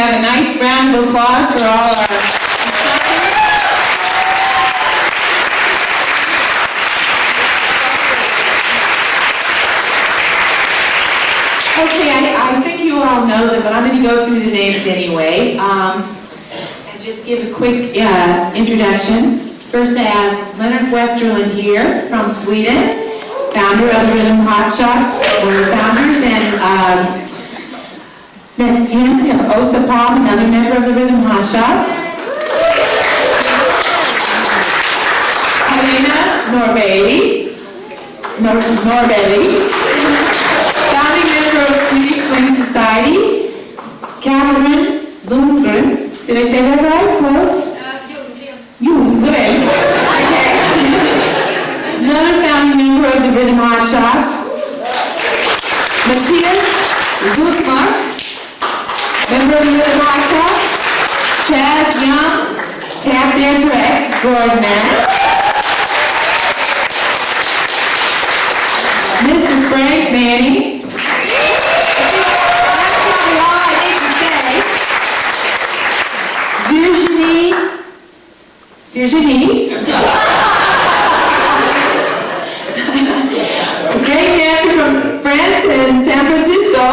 have a nice round of applause for all our instructors. Okay, I think you all know them, but I'm going to go through the names anyway, and just give a quick introduction. First, I have Leonard Westerlund here from Sweden, founder of the Rhythm Hotshots, one of the founders, and next to him, we have Åsa Palm, another member of the Rhythm Hotshots. Helena Norberg, founding member of Swedish Swing Society. Catherine Lundgren, did I say that right? Close? Lundgren. Okay. Another founding member of the Rhythm Hotshots. Matthias Gutmark, member of the Rhythm Hotshots. Chazz Young, tap dancer extraordinaire. Mr. Frankie Manning. Virginie. Great dancer from France and San Francisco.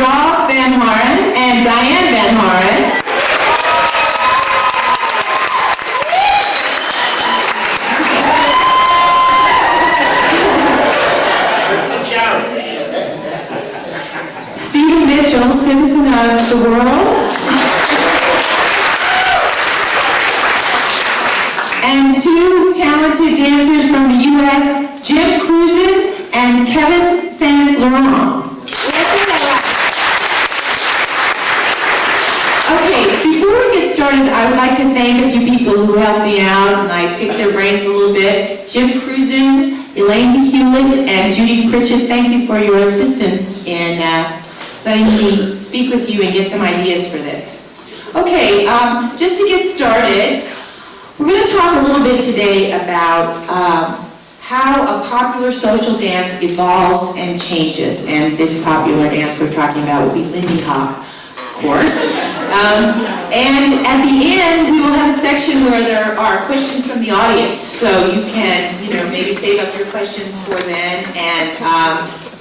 Rob Van Haren and Diane Van Haren. Stephen Mitchell, citizen of the world. And two talented dancers from the U.S., Jim Cruzen and Kevin St. Laurent. Okay, before we get started, I would like to thank a few people who helped me out, and I picked their brains a little bit. Jim Cruzen, Elaine Hewlett, and Judy Pritchett, thank you for your assistance in letting me speak with you and get some ideas for this. Okay, just to get started, we're going to talk a little bit today about how a popular social dance evolves and changes. And this popular dance we're talking about will be Lindy Hop, of course. And at the end, we will have a section where there are questions from the audience. So you can, maybe save up your questions for then. And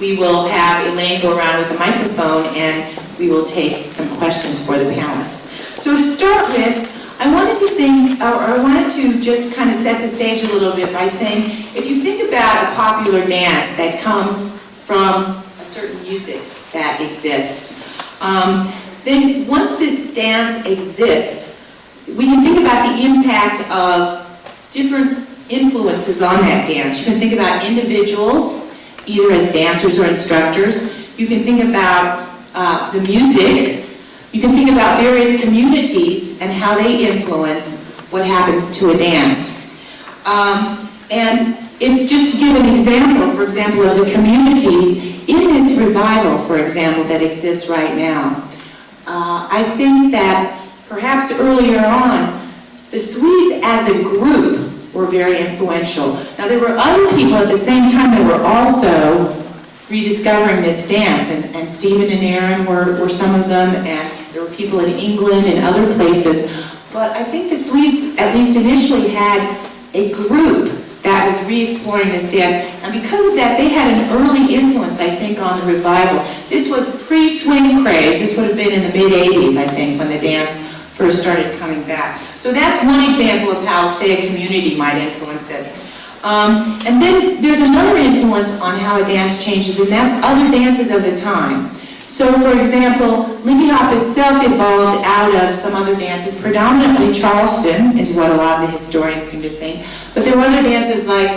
we will have Elaine go around with a microphone and we will take some questions for the panelists. So to start with, I wanted to just kind of set the stage a little bit by saying, if you think about a popular dance that comes from a certain music that exists, then once this dance exists, we can think about the impact of different influences on that dance. You can think about individuals, either as dancers or instructors. You can think about the music. You can think about various communities and how they influence what happens to a dance. And just to give an example, for example, of the communities in this revival, for example, that exists right now, I think that perhaps earlier on, the Swedes as a group were very influential. Now, there were other people at the same time that were also rediscovering this dance, and Stephen and Aaron were some of them, and there were people in England and other places. But I think the Swedes, at least initially, had a group that was re-exploring this dance. And because of that, they had an early influence, I think, on the revival. This was pre-swing craze. This would have been in the mid-'80s, I think, when the dance first started coming back. So that's one example of how, say, a community might influence it. And then there's another influence on how a dance changes, and that's other dances of the time. So, for example, Lindy Hop itself evolved out of some other dances. Predominantly Charleston is what a lot of the historians seem to think. But there were other dances like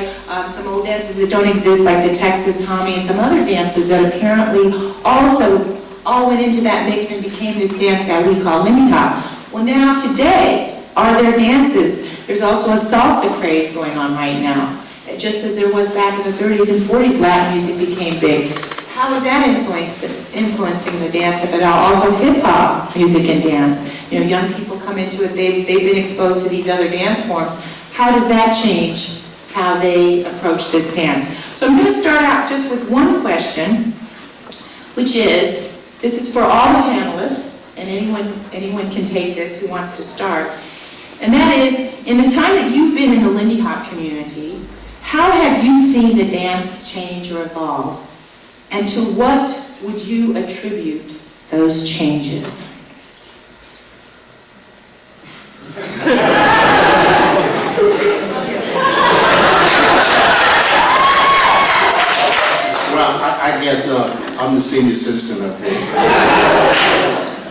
some old dances that don't exist, like the Texas Tommy and some other dances that apparently also all went into that mix and became this dance that we call Lindy Hop. Well, now today, are there dances? There's also a salsa craze going on right now. Just as there was back in the 30s and 40s, Latin music became big. How is that influencing the dance, if at all? Also hip-hop music and dance. Young people come into it, they've been exposed to these other dance forms. How does that change how they approach this dance? So I'm going to start out just with one question. which is, this is for all the panelists, and anyone can take this who wants to start. And that is, in the time that you've been in the Lindy Hop community, how have you seen the dance change or evolve? And to what would you attribute those changes? Well, I guess I'm the senior citizen up here.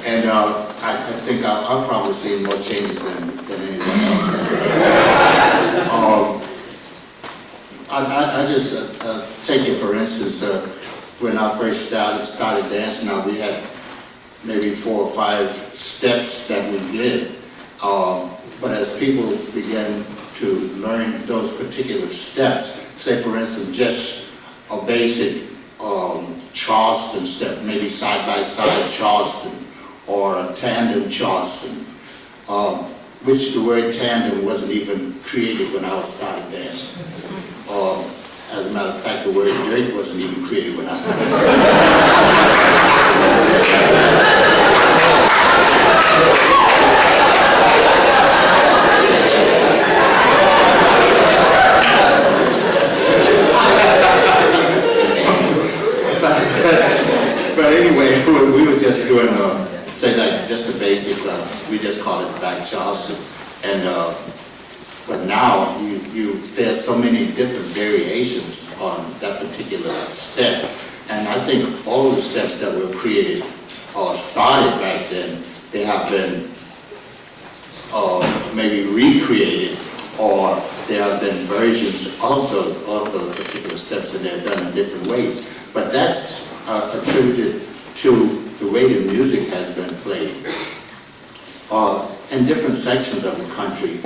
And I think I've probably seen more changes than anyone else has. I just take it for instance, when I first started dancing, we had maybe 4 or 5 steps that we did. But as people began to learn those particular steps, say for instance, just a basic Charleston step, maybe side-by-side Charleston, or a tandem Charleston, which the word tandem wasn't even created when I started dancing. As a matter of fact, the word dirt wasn't even created when I started But anyway, we were just doing, say like just a basic, we just call it back Charleston. And but now there's so many different variations on that particular step. And I think all the steps that were created or started back then, they have been maybe recreated, or there have been versions of those particular steps, and they're done in different ways. But that's attributed to the way the music has been played. In different sections of the country,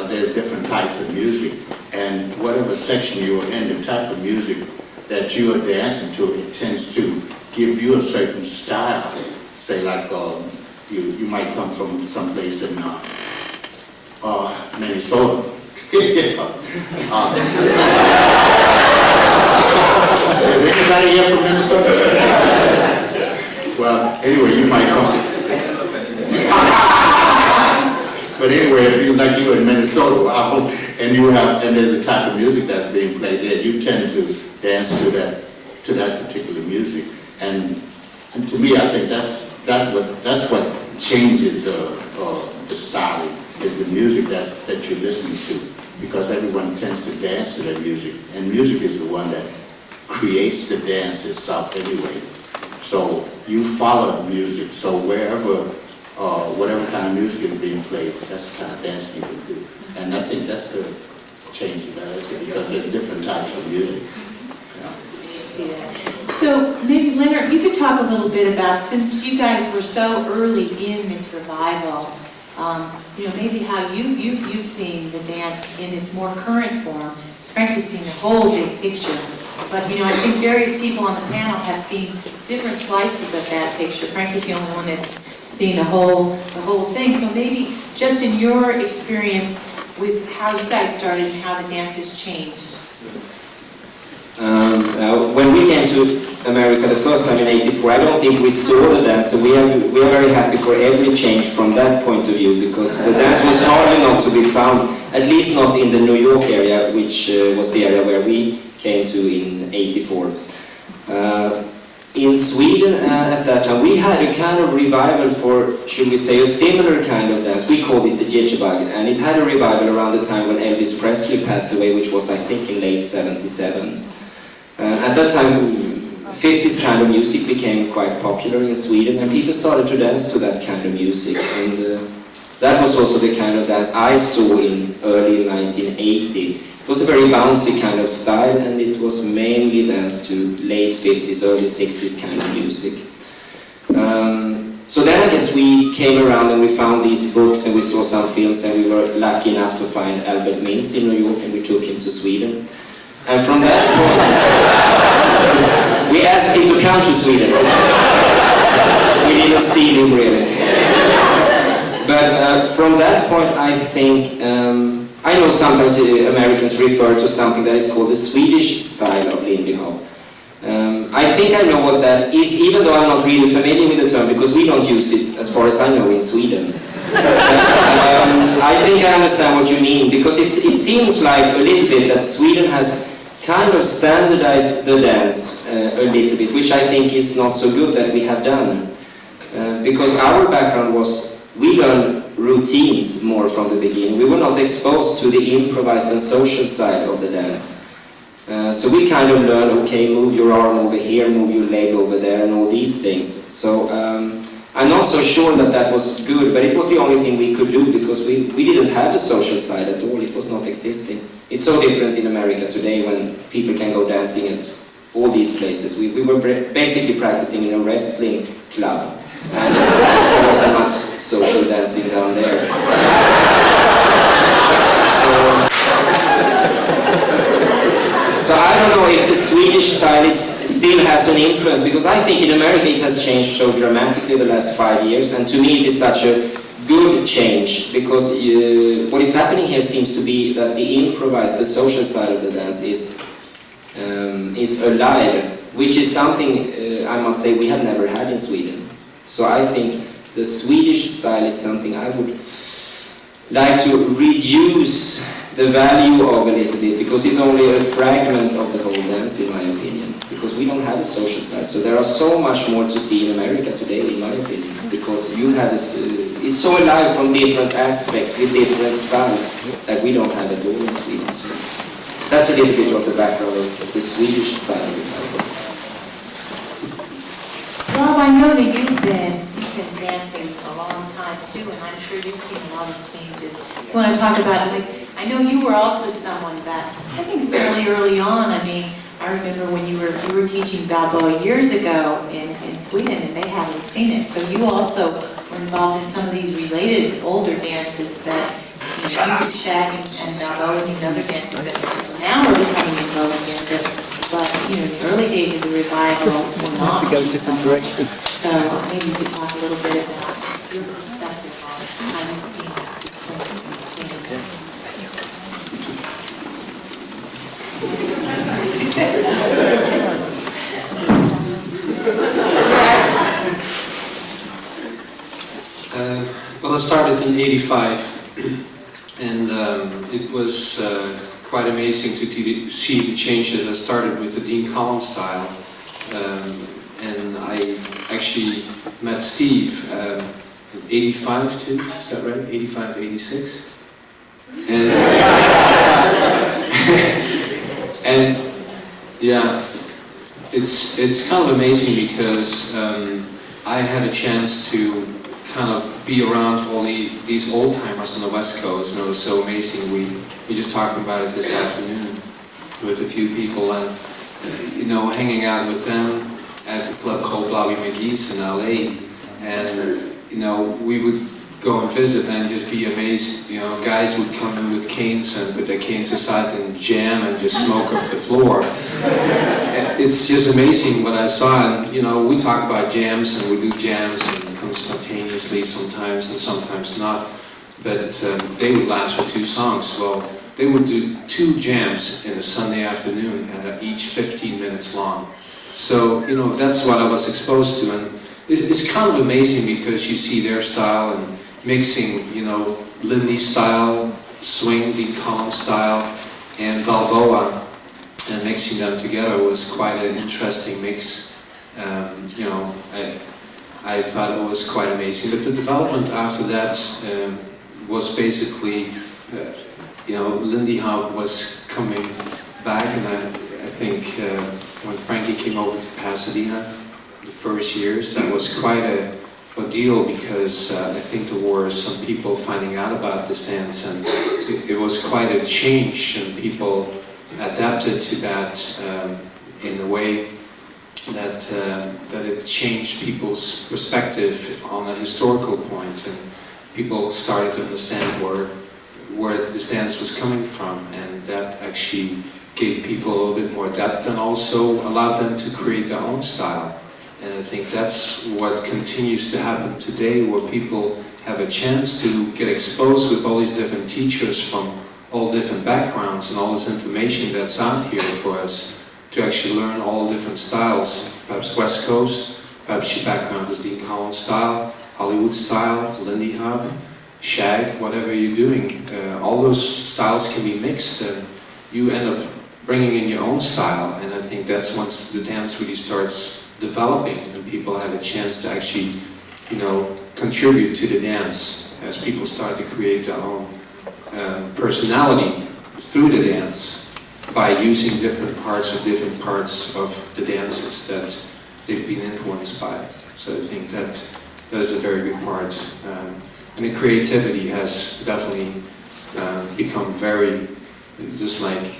there's different types of music, and whatever section you're in, the type of music that you are dancing to, it tends to give you a certain style. Say like you might come from someplace in Minnesota. Is anybody here from Minnesota? Well, anyway, you might come to... But anyway, if you're in Minnesota, and there's a type of music that's being played there, you tend to dance to that particular music. And to me, I think that's what changes the styling, is the music that you're listening to, because everyone tends to dance to that music, and music is the one that creates the dance itself anyway. So you follow the music, so wherever whatever kind of music is being played, that's the kind of dance you can do. And I think that's the change that I see, because there's different types of music. You see that. So maybe Leonard, you could talk a little bit about, since you guys were so early in this revival, maybe how you've seen the dance in its more current form. Frankie's seen the whole big picture. But I think various people on the panel have seen different slices of that picture. Frankie's the only one that's seen the whole thing. So maybe just in your experience with how you guys started and how the dance has changed. When we came to America the first time in '84, I don't think we saw the dance, so we are very happy for every change from that point of view, because the dance was hardly not to be found, at least not in the New York area, which was the area where we came to in '84. In Sweden at that time, we had a kind of revival for, should we say, a similar kind of dance. We called it the jitterbug, and it had a revival around the time when Elvis Presley passed away, which was, I think, in late '77. At that time, 50s kind of music became quite popular in Sweden, and people started to dance to that kind of music. And that was also the kind of dance I saw in early 1980. It was a very bouncy kind of style, and it was mainly danced to late 50s, early 60s kind of music. So then I guess we came around and we found these books and we saw some films, and we were lucky enough to find Albert Mintz in New York, and we took him to Sweden. And from that point, we asked him to come to Sweden. We didn't steal him really. But from that point, I think, I know sometimes Americans refer to something that is called the Swedish style of Lindy Hop. I think I know what that is, even though I'm not really familiar with the term, because we don't use it, as far as I know, in Sweden. I think I understand what you mean, because it seems like a little bit that Sweden has kind of standardized the dance a little bit, which I think is not so good that we have done. Because our background was, we learned routines more from the beginning. We were not exposed to the improvised and social side of the dance. So we kind of learned, okay, move your arm over here, move your leg over there, and all these things. So I'm not so sure that that was good, but it was the only thing we could do, because we didn't have a social side at all. It was not existing. It's so different in America today when people can go dancing at all these places. We were basically practicing in a wrestling club, and there wasn't much social dancing down there. So I don't know if the Swedish style still has an influence, because I think in America it has changed so dramatically the last 5 years, and to me it is such a good change, because what is happening here seems to be that the improvised, the social side of the dance is alive, which is something I must say we have never had in Sweden. So I think the Swedish style is something I would like to reduce the value of a little bit, because it's only a fragment of the whole dance, in my opinion, because we don't have a social side. So there are so much more to see in America today, in my opinion, because you have this, it's so alive from different aspects with different styles that we don't have at all in Sweden. So that's a little bit of the background of the Swedish side of it. Well, I know that you've been dancing a long time too, and I'm sure you've seen a lot of changes. You want to talk about, like, I know you were also someone that, I think fairly early on, I mean, I remember when you were teaching Balboa years ago in Sweden, and they hadn't seen it. So you also were involved in some of these related older dances that, you know, Shag and Balboa and these other dances that now are becoming in vogue again. But, you know, the early days of the revival were not. To go different directions. So maybe you could talk a little bit about your perspective on how you've seen that. Well, I started in '85, and it was quite amazing to see the changes. I started with the Dean Collins style, and I actually met Steve in '85 too, is that right? '85, '86? And, and yeah, it's kind of amazing because I had a chance to kind of be around all these old-timers on the West Coast, and it was so amazing. We just talked about it this afternoon with a few people, and you know, hanging out with them at the club called Blobby McGee's in LA, and you know, we would go and visit and just be amazed. You know, guys would come in with canes and put their canes aside and jam and just smoke up the floor. It's just amazing what I saw, and you know, we talk about jams and we do jams and come spontaneously sometimes and sometimes not, but they would last for 2 songs. Well, they would do 2 jams in a Sunday afternoon and each 15 minutes long. So, you know, that's what I was exposed to, and it's kind of amazing because you see their style and mixing, you know, Lindy style, swing, Dean Collins style, and Balboa, and mixing them together was quite an interesting mix. You know, I thought it was quite amazing. But the development after that was basically, you know, Lindy Hop was coming back, and I think when Frankie came over to Pasadena, the first years, that was quite a deal, because I think there were some people finding out about this dance, and it was quite a change, and people adapted to that in a way that it changed people's perspective on a historical point, and people started to understand where this dance was coming from, and that actually gave people a little bit more depth and also allowed them to create their own style. And I think that's what continues to happen today, where people have a chance to get exposed with all these different teachers from all different backgrounds and all this information that's out here for us. to actually learn all different styles, perhaps West Coast, perhaps your background is Dean Collins style, Hollywood style, Lindy Hop, shag, whatever you're doing. All those styles can be mixed and you end up bringing in your own style, and I think that's once the dance really starts developing and people have a chance to actually, contribute to the dance as people start to create their own personality through the dance by using different parts of the dances that they've been influenced by. So I think that is a very big part. And the creativity has definitely become very, just like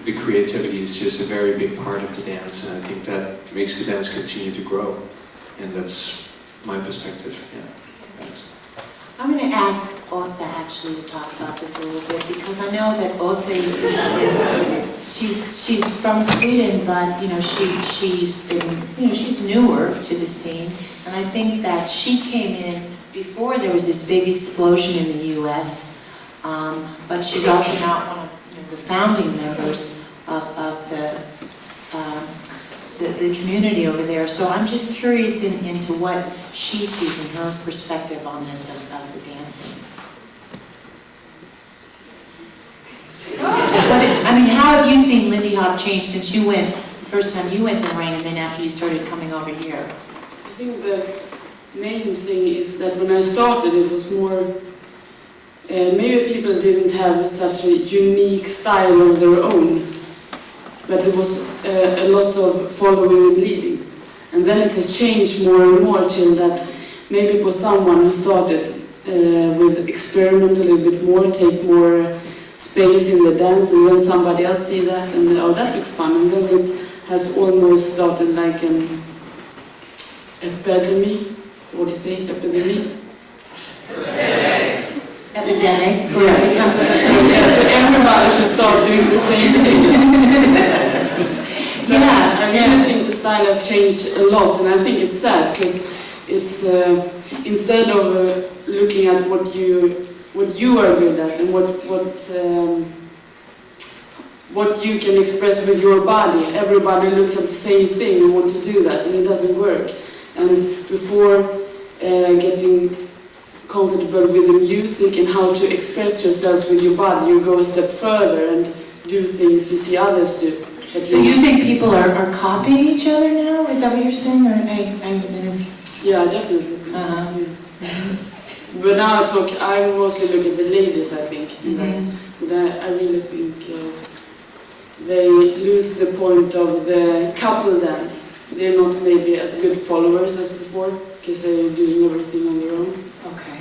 the creativity is just a very big part of the dance, and I think that makes the dance continue to grow, and that's my perspective. Yeah. Thanks. I'm going to ask Åsa actually to talk about this a little bit, because I know that Åsa she's from Sweden, but she's been she's newer to the scene, and I think that she came in before there was this big explosion in the U.S. But she's also not one of the founding members of the community over there. So I'm just curious into what she sees in her perspective on this of the dancing. How have you seen Lindy Hop change since you went, the first time you went to Rain, and then after you started coming over here? I think the main thing is that when I started, it was more, maybe people didn't have such a unique style of their own, but it was a lot of following and leading. And then it has changed more and more till that maybe it was someone who started with experiment a little bit more, take more space in the dance, and then somebody else see that and oh, that looks fun, and then it has almost started like an epidemic. What do you say? Epidemic? Epidemic. So everybody should start doing the same thing. So Yeah. I really think the style has changed a lot, and I think it's sad because it's instead of looking at what you are good at and what you can express with your body, everybody looks at the same thing and want to do that, and it doesn't work. And before getting comfortable with the music and how to express yourself with your body, you go a step further and do things you see others do. So you think people are copying each other now? Is that what you're saying? Or Yeah, definitely. Yes. But now I mostly look at the ladies, I think. But I really think they lose the point of the couple dance. They're not maybe as good followers as before, because they're doing everything on their own. Okay.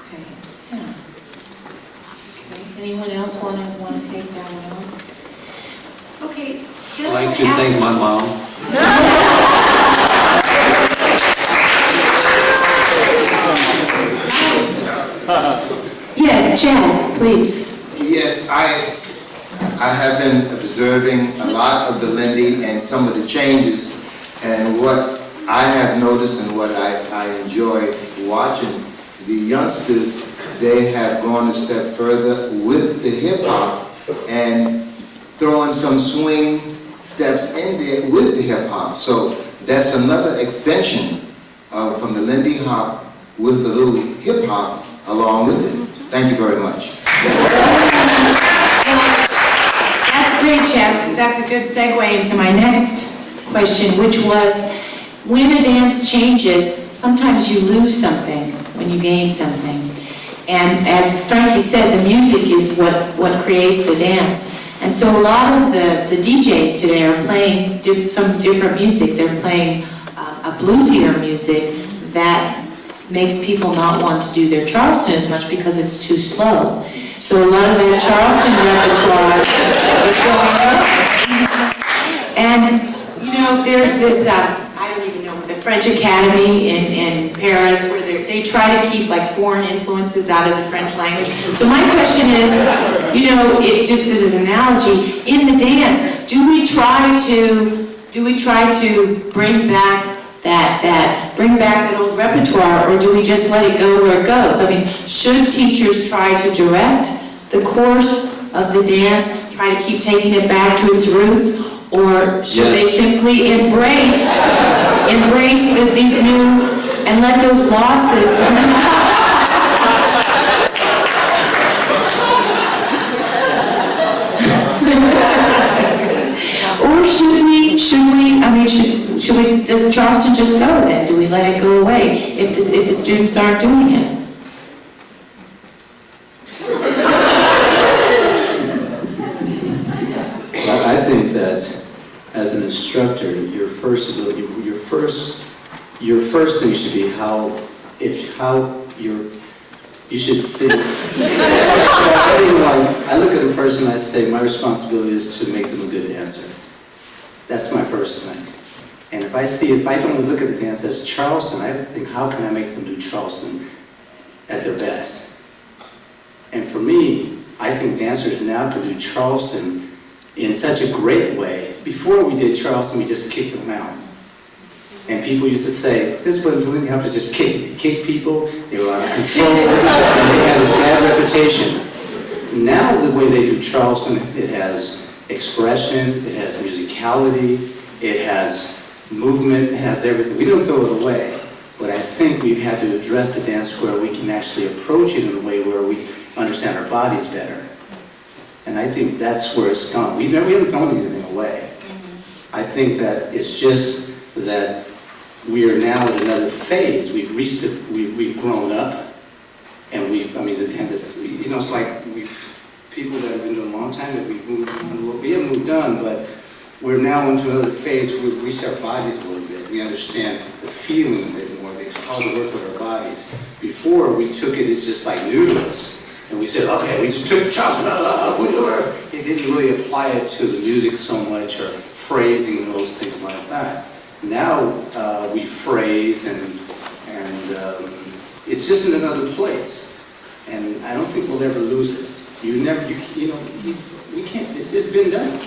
Okay. Yeah. Okay. Anyone else want to take that one on? Okay. I'd like to thank my mom. Yes, Chazz, please. Yes, I have been observing a lot of the Lindy and some of the changes, and what I have noticed and what I enjoy watching, the youngsters, they have gone a step further with the hip-hop and throwing some swing steps in there with the hip-hop. So that's another extension from the Lindy Hop with the little hip-hop along with it. Thank you very much. That's great, Chazz, because that's a good segue into my next question, which was, when a dance changes, sometimes you lose something when you gain something. And as Frankie said, the music is what creates the dance. And so a lot of the DJs today are playing some different music. They're playing a bluesier music that makes people not want to do their Charleston as much because it's too slow. So a lot of that Charleston repertoire is going up. And, there's this, I don't even know, the French Academy in Paris, where they try to keep like foreign influences out of the French language. So my question is, it just as an analogy, in the dance, do we try to bring back that old repertoire, or do we just let it go where it goes? I mean, should teachers try to direct the course of the dance, try to keep taking it back to its roots, or should they simply embrace these new, and let those losses or should we, does Charleston just go then? Do we let it go away if the students aren't doing it? Well, I think that as an instructor, your first thing should be you should think. I look at a person, I say, my responsibility is to make them a good dancer. That's my first thing. And if I don't look at the dance as Charleston, I think, how can I make them do Charleston at their best? And for me, I think dancers now can do Charleston in such a great way. Before we did Charleston, we just kicked them out. And people used to say, this is what Lindy have to just kick. They kick people, they were out of control, and they had this bad reputation. Now the way they do Charleston, it has expression, it has musicality, it has movement, it has everything. We don't throw it away, but I think we've had to address the dance where we can actually approach it in a way where we understand our bodies better. And I think that's where it's gone. We haven't thrown anything away. I think that it's just that we are now at another phase. We've reached it, we've grown up, and the dance, it's like people that have been doing a long time, that we've moved on. Well, we haven't moved on, but we're now into another phase where we've reached our bodies a little bit. We understand the feeling a bit more, how to work with our bodies. Before, we took it as just like new to us. And we said, okay, we just took Charleston, it didn't really apply it to the music so much, or phrasing and those things like that. Now we phrase and it's just in another place. And I don't think we'll ever lose it. We can't, it's just been done.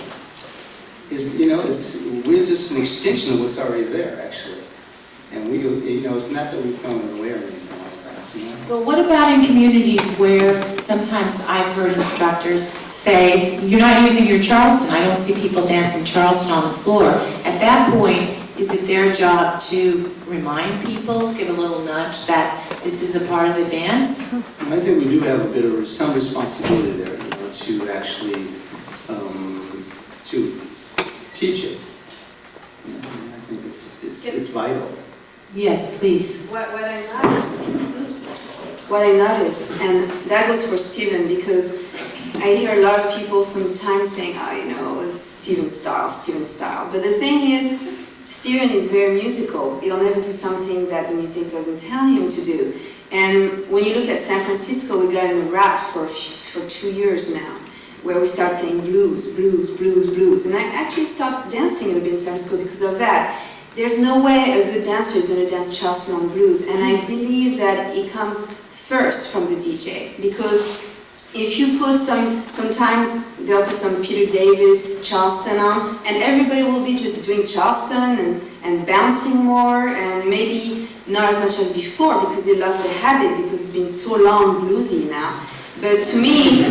We're just an extension of what's already there, actually. And it's not that we've thrown it away or anything like that. Well, what about in communities where sometimes I've heard instructors say, you're not using your Charleston, I don't see people dancing Charleston on the floor. At that point, is it their job to remind people, give a little nudge that this is a part of the dance? I think we do have a bit of some responsibility there, to actually to teach it. I think it's vital. Yes, please. What I noticed, and that goes for Steven, because I hear a lot of people sometimes saying, it's Steven's style. But the thing is, Steven is very musical. He'll never do something that the music doesn't tell him to do. And when you look at San Francisco, we got in a rut for 2 years now, where we start playing blues. And I actually stopped dancing a little bit in San Francisco because of that. There's no way a good dancer is going to dance Charleston on blues. And I believe that it comes first from the DJ, because if you put sometimes they'll put some Peter Davis Charleston on, and everybody will be just doing Charleston and bouncing more, and maybe not as much as before because they lost the habit, because it's been so long bluesy now. But to me,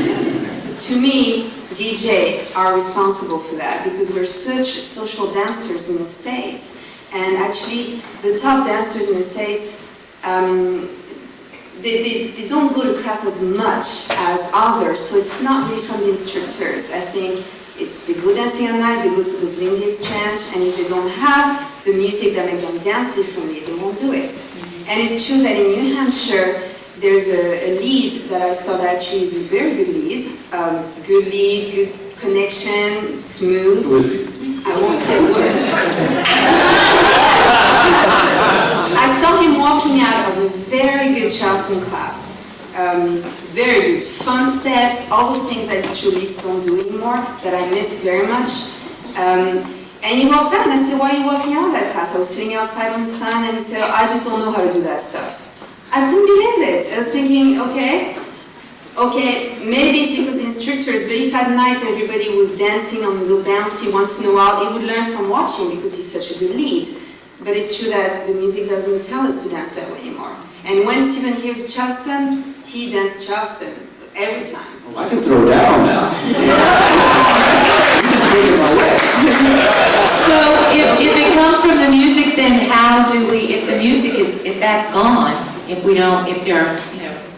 DJ are responsible for that, because we're such social dancers in the States, and actually the top dancers in the States, they don't go to class as much as others, so it's not really from the instructors. I think they go dancing at night, they go to those Lindy exchange, and if they don't have the music that makes them dance differently, they won't do it. And it's true that in New Hampshire, there's a lead that I saw that actually is a very good lead. Good connection, smooth. Who is he? I won't say a word. I saw him walking out of a very good Charleston class. Very good. Fun steps, all those things that true leads don't do anymore, that I miss very much. And he walked out, and I said, why are you walking out of that class? I was sitting outside on the sun, and he said, I just don't know how to do that stuff. I couldn't believe it. I was thinking, okay, maybe it's because the instructors, but if at night everybody was dancing on a little bouncy once in a while, he would learn from watching, because he's such a good lead. But it's true that the music doesn't tell us to dance that way anymore. And when Steven hears Charleston, he dances Charleston. every time. I can throw down now. You just take it away. So if it comes from the music, then how do we, if the music is, if that's gone, if we don't, if there are,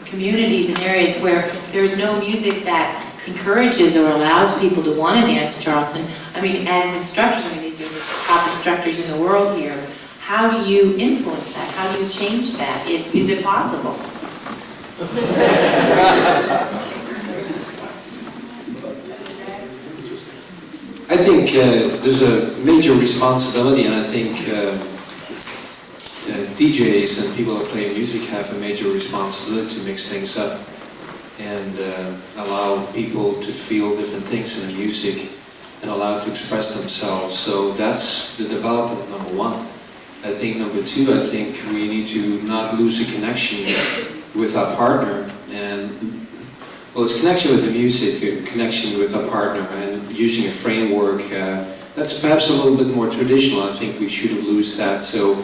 communities and areas where there's no music that encourages or allows people to want to dance Charleston, I mean, as instructors, these are the top instructors in the world here, how do you influence that? How do you change that? Is it possible? I think there's a major responsibility, and I think DJs and people that play music have a major responsibility to mix things up and allow people to feel different things in the music and allow it to express themselves. So that's the development number one. I think number two, I think we need to not lose a connection with our partner, and well, it's connection with the music, a connection with our partner, and using a framework that's perhaps a little bit more traditional. I think we shouldn't lose that. So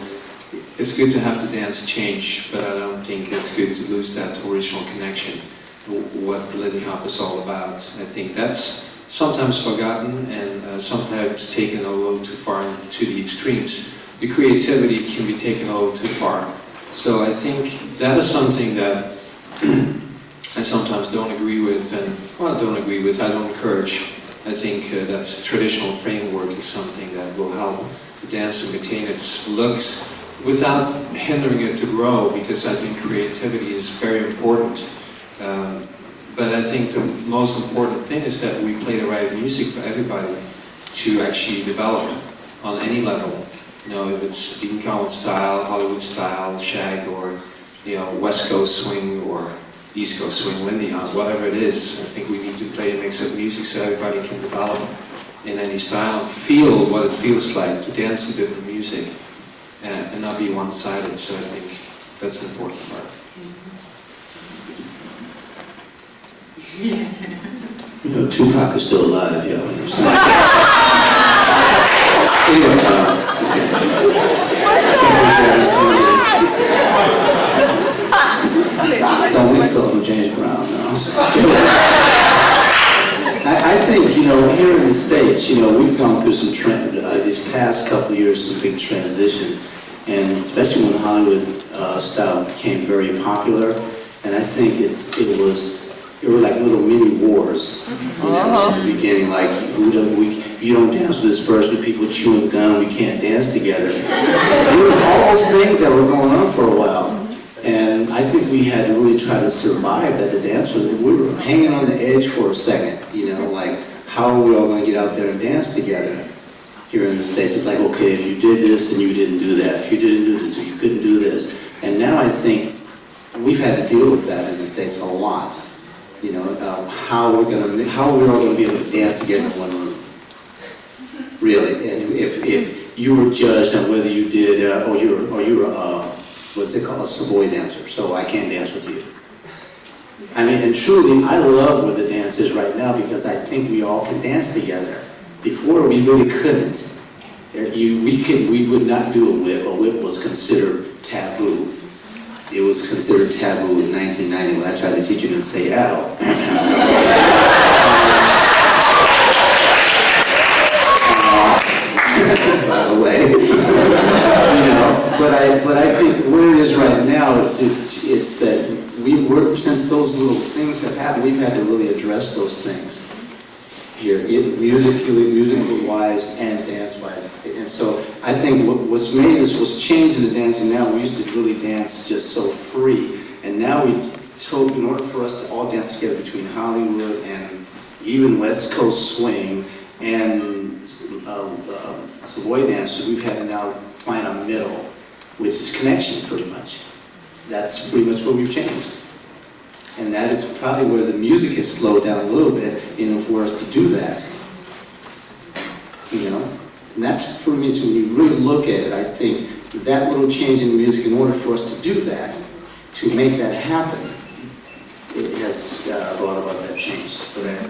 it's good to have the dance change, but I don't think it's good to lose that original connection, what Lindy Hop is all about. I think that's sometimes forgotten and sometimes taken a little too far to the extremes. The creativity can be taken a little too far. So I think that is something that I sometimes don't agree with, and well, I don't encourage. I think that traditional framework is something that will help the dance to maintain its looks without hindering it to grow, because I think creativity is very important. But I think the most important thing is that we play the right music for everybody to actually develop on any level. If it's Dean Cowan style, Hollywood style, shag, or West Coast swing or East Coast swing, Lindy Hop, whatever it is. I think we need to play a mix of music so everybody can develop in any style, feel what it feels like to dance to different music, and not be one-sided. So I think that's an important part. Tupac is still alive, y'all. You know what I'm saying? Anyway, just kidding. Don't make Philip James Brown, no. I think, here in the States, we've gone through some these past couple of years, some big transitions, and especially when Hollywood style became very popular, and I think it were like little mini wars, at the beginning, like, you don't dance with this person, people chewing gum, we can't dance together. It was all those things that were going on for a while. And I think we had to really try to survive that. The dance was, we were hanging on the edge for a second, like, how are we all going to get out there and dance together? Here in the States, it's like, okay, if you did this, then you didn't do that. If you didn't do this, you couldn't do this. And now I think we've had to deal with that in the States a lot. How we're all going to be able to dance together in one room. Really, and if you were judged on whether you did, or you were what's it called, a Savoy dancer, so I can't dance with you. I mean, and truly, I love where the dance is right now, because I think we all can dance together. Before, we really couldn't. We would not do a whip. A whip was considered taboo. It was considered taboo in 1990 when I tried to teach it in Seattle. By the way, but I think where it is right now, it's that since those little things have happened, we've had to really address those things here, musical-wise and dance-wise. And so I think what's changed in the dancing now, we used to really dance just so free, and now in order for us to all dance together between Hollywood and even West Coast swing and Savoy dancers, we've had to now find a middle, which is connection, pretty much. That's pretty much what we've changed. And that is probably where the music has slowed down a little bit in order for us to do that. And that's pretty much, when you really look at it, I think that little change in music, in order for us to do that, to make that happen, it has brought about that change. For that.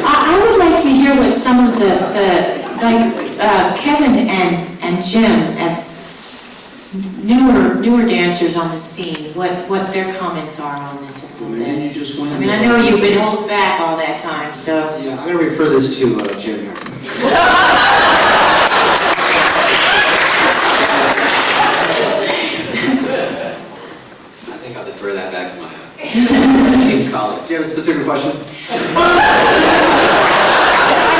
I would like to hear what some of Kevin and Jim, as newer newer dancers on the scene, what their comments are on this a little Maybe you bit. just went. I mean, I know you've been holding back all that time, so. Yeah, I'm gonna refer this to Jim here. I think I'll defer that back to my esteemed colleague. Do you have a specific question? I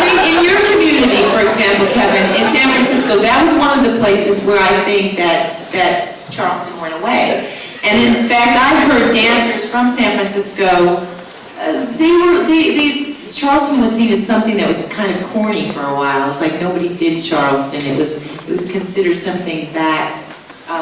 mean, in your community, for example, Kevin, in San Francisco, that was one of the places where I think that Charleston went away. And in fact, I heard dancers from San Francisco, Charleston was seen as something that was kind of corny for a while. It was like nobody did Charleston. It was considered something that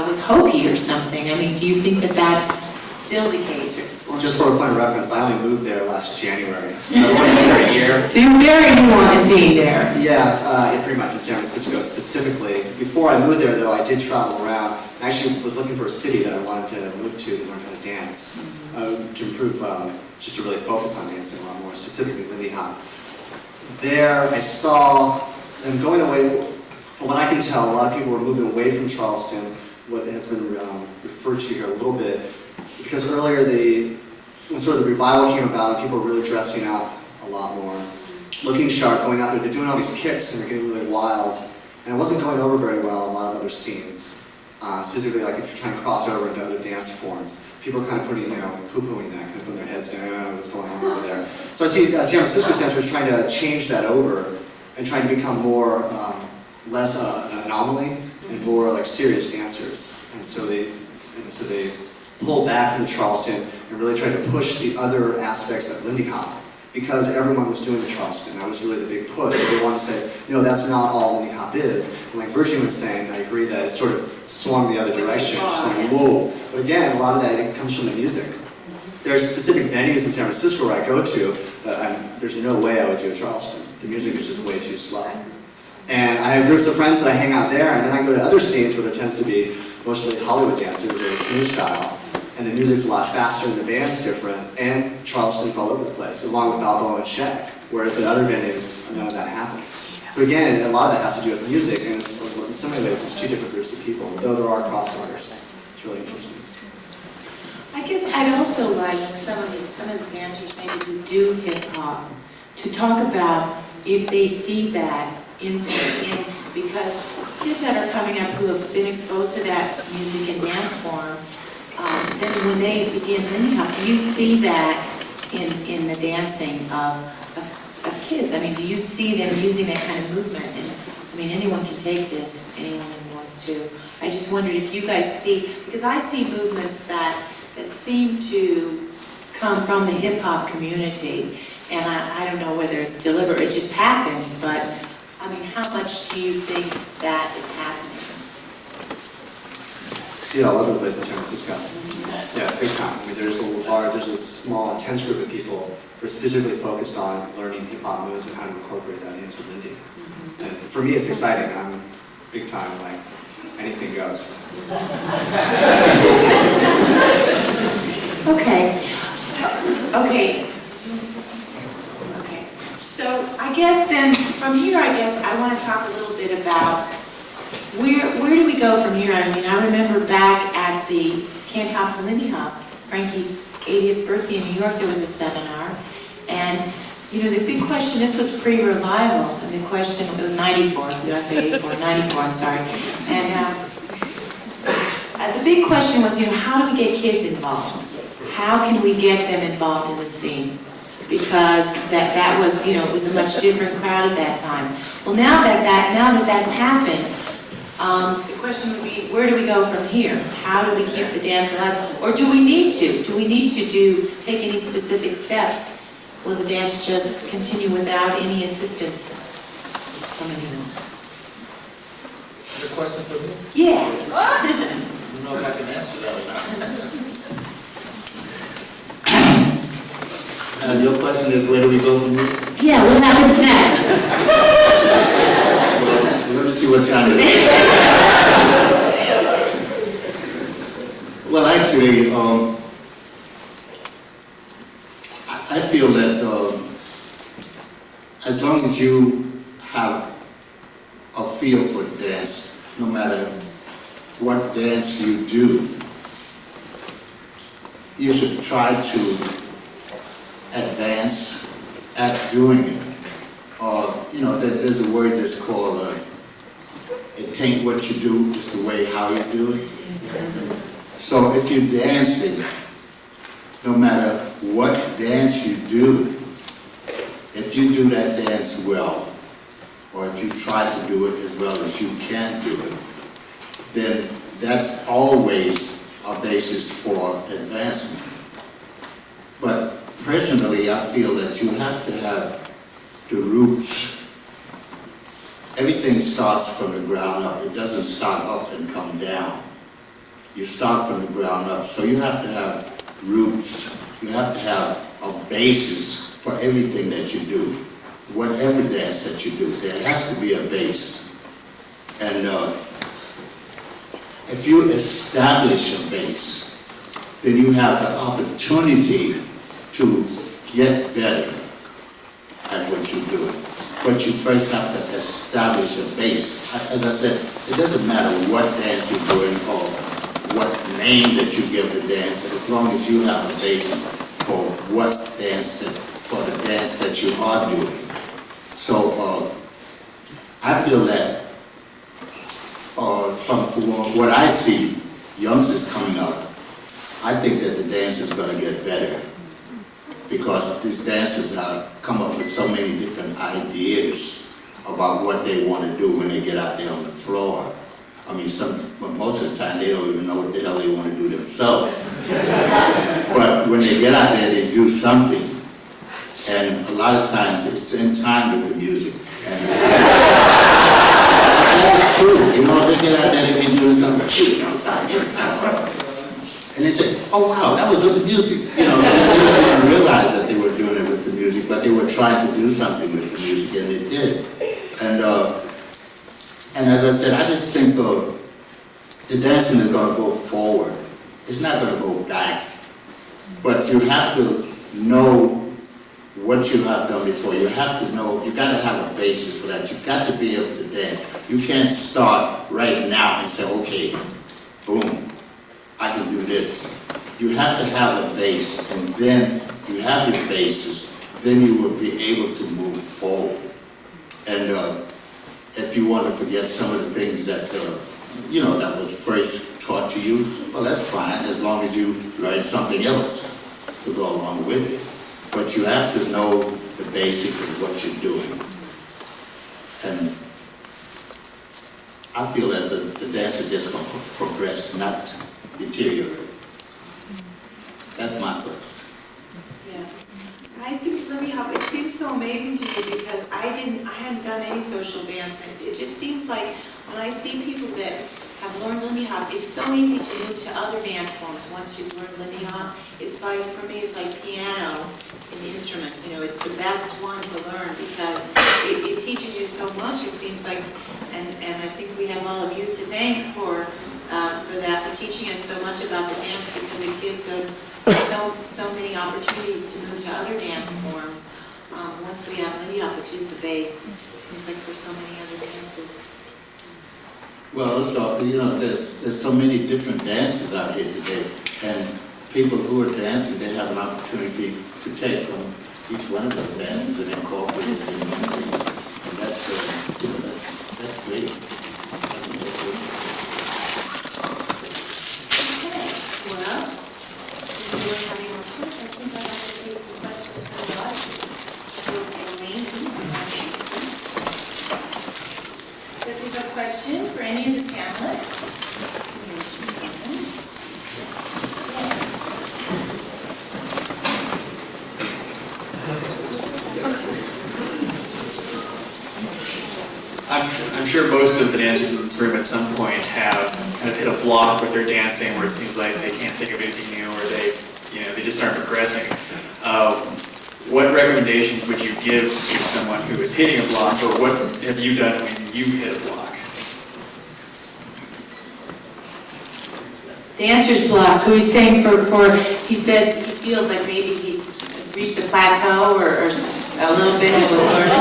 was hokey or something. I mean, do you think that that's still the case? Or Just for a point of reference, I only moved there last January, so I went there a year. So you're very new on the scene there. Yeah, pretty much in San Francisco specifically. Before I moved there, though, I did travel around. I actually was looking for a city that I wanted to move to learn how to dance, to improve, just to really focus on dancing a lot more, specifically Lindy Hop. There, I saw them going away. From what I can tell, a lot of people were moving away from Charleston, what has been referred to here a little bit, because earlier when sort of the revival came about, people were really dressing up a lot more, looking sharp, going out there, they're doing all these kicks and they're getting really wild, and it wasn't going over very well in a lot of other scenes. Specifically, like if you're trying to cross over into other dance forms, people are kind of putting, poo-pooing that, kind of putting their heads down, what's going on over there. So I see San Francisco dancers trying to change that over and trying to become more, less an anomaly and more like serious dancers. And so they pulled back from Charleston and really tried to push the other aspects of Lindy Hop because everyone was doing Charleston. That was really the big push. They wanted to say, that's not all Lindy Hop is. And like Virginia was saying, I agree that it sort of swung the other direction. It's like, whoa. But again, a lot of that it comes from the music. There's specific venues in San Francisco where I go to that there's no way I would do a Charleston. The music is just way too slow. And I have groups of friends that I hang out there, and then I go to other scenes where there tends to be mostly Hollywood dancers, very smooth style, and the music's a lot faster and the band's different, and Charleston's all over the place, along with Balboa and Shag, whereas at other venues, none of that happens. So again, a lot of that has to do with music, and in some ways it's two different groups of people, though there are crossovers. It's really interesting. I guess I'd also like some of the dancers maybe who do hip hop to talk about if they see that influence in, because kids that are coming up who have been exposed to that music and dance form, then when they begin Lindy Hop, do you see that in the dancing of kids? I mean, do you see them using that kind of movement? And I mean, anyone can take this, anyone who wants to. I just wondered if you guys see, because I see movements that seem to come from the hip hop community, and I don't know whether it's deliberate, it just happens, but I mean, how much do you think that is happening? See it all over the place in San Francisco. Yeah, it's big time. I mean, there's a small, intense group of people who are specifically focused on learning hip-hop moves and how to incorporate that into Lindy. And for me, it's exciting. I'm big time, like, anything goes. Okay. So I guess then, from here, I want to talk a little bit about where do we go from here? I mean, I remember back at the Can't Top the Lindy Hop, Frankie's 80th birthday in New York, there was a seminar. And, the big question, this was pre-revival, and the question, it was 94, did I say 84? 94, I'm sorry. And the big question was, how do we get kids involved? How can we get them involved in the scene? Because that was, it was a much different crowd at that time. Well, now that that's happened, the question would be, where do we go from here? How do we keep the dance alive? Or do we need to? Do we need to take any specific steps? Will the dance just continue without any assistance from anyone? Is there a question for me? Yeah. I don't know if I can answer that or not. And your question is, where do we go from here? Yeah, what happens next? Well, let me see what time it is. Well, actually, I feel that as long as you have a feel for dance, no matter what dance you do, you should try to advance at doing it. You know, there's a word that's called, it ain't what you do, it's the way how you do it. So if you're dancing, no matter what dance you do, if you do that dance well, or if you try to do it as well as you can do it, then that's always a basis for advancement. But personally, I feel that you have to have the roots. Everything starts from the ground up. It doesn't start up and come down. You start from the ground up. So you have to have roots. You have to have a basis for everything that you do. Whatever dance that you do, there has to be a base. And if you establish a base, then you have the opportunity to get better at what you're doing. But you first have to establish a base. As I said, it doesn't matter what dance you're doing or what name that you give the dance, as long as you have a base for what dance for the dance that you are doing. So I feel that from what I see, youngsters coming up, I think that the dance is going to get better, because these dancers have come up with so many different ideas about what they want to do when they get out there on the floor. I mean, most of the time they don't even know what the hell they want to do themselves. But when they get out there, they do something. And a lot of times it's in time with the music. And that's true. You know, they get out there, they be doing something. And they say, oh wow, that was with the music. You know, they didn't realize that they were doing it with the music, but they were trying to do something with the music, and they did. And as I said, I just think the dancing is going to go forward. It's not going to go back. But you have to know what you have done before. You have to know, you got to have a basis for that. You've got to be able to dance. You can't start right now and say, okay, boom, I can do this. You have to have a base, and then if you have your basis, then you will be able to move forward. And if you want to forget some of the things that, you know, that was first taught to you, well, that's fine, as long as you learn something else to go along with it. But you have to know the basic of what you're doing. And I feel that the dance is just going to progress, not deteriorate. That's my thoughts. Yeah. I think, let me help, it seems so amazing to me because I hadn't done any social dance, and it just seems like when I see people that have learned Lindy Hop, it's so easy to move to other dance forms once you've learned Lindy Hop. It's like, for me, it's like piano in the instruments, you know, it's the best one to learn because it teaches you so much, it seems like, and I think we have all of you to thank for that, for teaching us so much about the dance, because it gives us so many opportunities to move to other dance forms once we have Lindy Hop, which is the base. It seems like for so many other dances. Well, so, you know, there's so many different dances out here today, and people who are dancing, they have an opportunity to take from each one of those dances and incorporate it in one thing. And that's great. Well, if you don't have any more questions, I think I'd like to take some questions from the audience. So, Elaine, this is a question for any of the panelists. I'm sure most of the dancers in this room at some point have kind of hit a block with their dancing where it seems like they can't think of anything new, or they just aren't progressing. What recommendations would you give to someone who is hitting a block, or what have you done when you hit a block? Dancer's block. So he's saying he said he feels like maybe he's reached a plateau or A little bit of learning.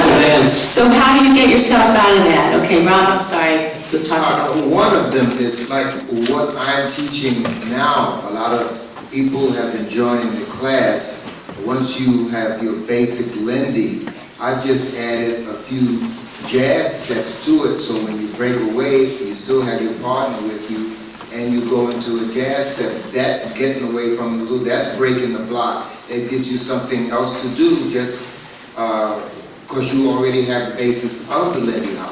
To dance. So how do you get yourself out of that? Okay, Rob, I'm sorry, was talking about. One of them is like what I'm teaching now. A lot of people have been joining the class. Once you have your basic Lindy, I've just added a few jazz steps to it, so when you break away, you still have your partner with you, and you go into a jazz step. That's getting away from the loop, that's breaking the block. It gives you something else to do, just because you already have the basis of the Lindy Hop.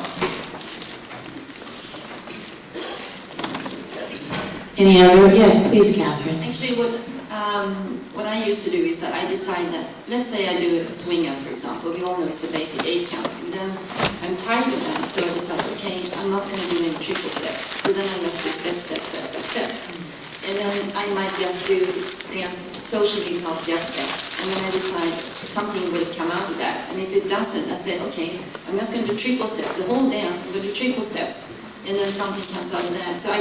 Any other? Yes, please, Catherine. Actually, what I used to do is that I decide that, let's say I do a swing out, for example. We all know it's a basic 8 count. And then I'm tired of that, so I decide, okay, I'm not going to do any triple steps. So then I just do step, step, step, step, step. And then I might just do dance socially, not just steps. And then I decide something will come out of that. And if it doesn't, I say, okay, I'm just going to do triple steps. The whole dance, I'm going to do triple steps. And then something comes out of that. So I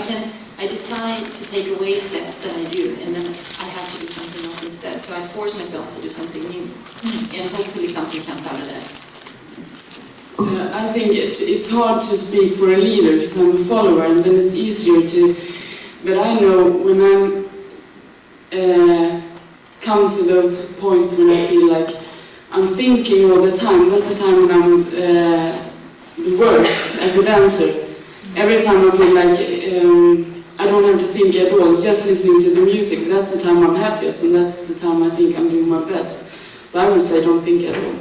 decide to take away steps that I do, and then I have to do something else instead. So I force myself to do something new, and hopefully something comes out of that. I think it's hard to speak for a leader because I'm a follower, and then it's easier to. But I know when I'm come to those points when I feel like I'm thinking all the time. That's the time when I'm the worst as a dancer. Every time I feel like I don't have to think at all, it's just listening to the music. That's the time I'm happiest, and that's the time I think I'm doing my best. So I would say don't think at all.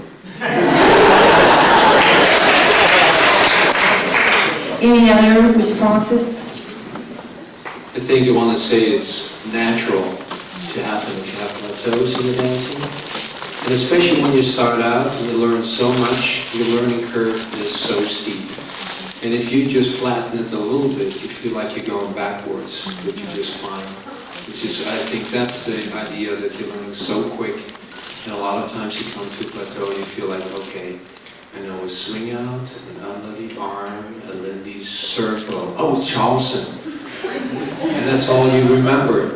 Any other responses? I think you want to say it's natural to happen if you have plateaus in the dancing. And especially when you start out and you learn so much, your learning curve is so steep. And if you just flatten it a little bit, you feel like you're going backwards, but you're just fine. Which is, I think that's the idea that you're learning so quick. And a lot of times you come to a plateau and you feel like, okay, I know a swing out, an under the arm, a Lindy's circle, oh, Charleston. And that's all you remember.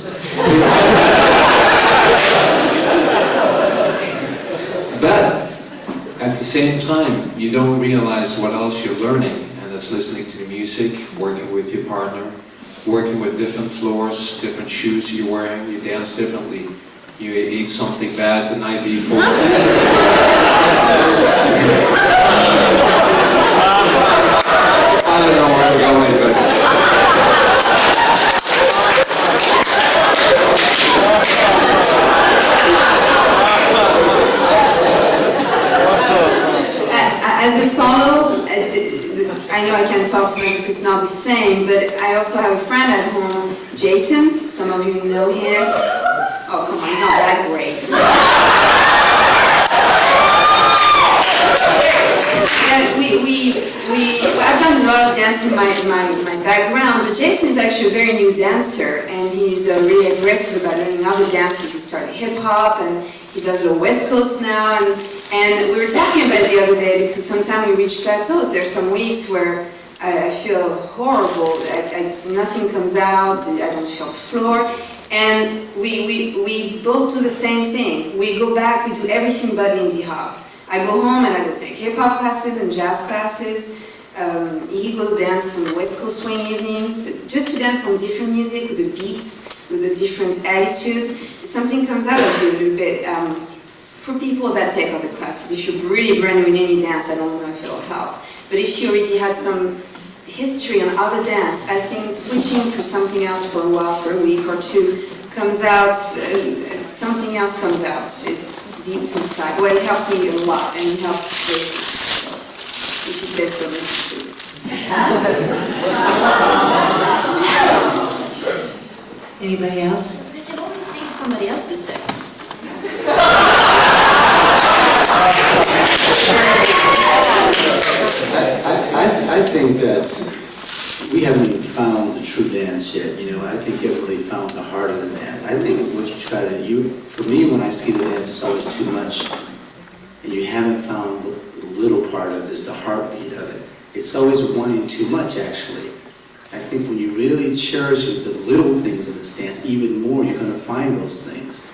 But at the same time, you don't realize what else you're learning. That's listening to the music, working with your partner, working with different floors, different shoes you're wearing, you dance differently. You eat something bad the night before. I don't know where I'm going, but... As a follow, I know I can't talk to him because it's not the same, but I also have a friend at home, Jason. Some of you know him. Oh, come on, he's not that great. I've done a lot of dance in my background, but Jason is actually a very new dancer, and he's really aggressive about learning other dances. He started hip-hop, and he does it on West Coast now, and we were talking about it the other day because sometimes we reach plateaus. There's some weeks where I feel horrible. Nothing comes out. I don't feel the floor. And we both do the same thing. We go back. We do everything but Lindy Hop. I go home and I go take hip-hop classes and jazz classes. He goes dance on West Coast swing evenings, just to dance on different music with a beat, with a different attitude. Something comes out of you a little bit. For people that take other classes, if you're really brand new in any dance, I don't know if it'll help. But if you already had some history on other dance, I think switching for something else for a while, for a week or two, comes out, something else comes out. Deep inside. Well, it helps me a lot, and it helps Jason. So, if you say so, it's true. Anybody else? They can always think somebody else's steps. I think that we haven't even found the true dance yet. You know, I think you really found the heart of the dance. I think what you try to do, for me, when I see the dance, it's always too much. And you haven't found what the little part of it is, the heartbeat of it. It's always wanting too much, actually. I think when you really cherish the little things in this dance, even more, you're going to find those things.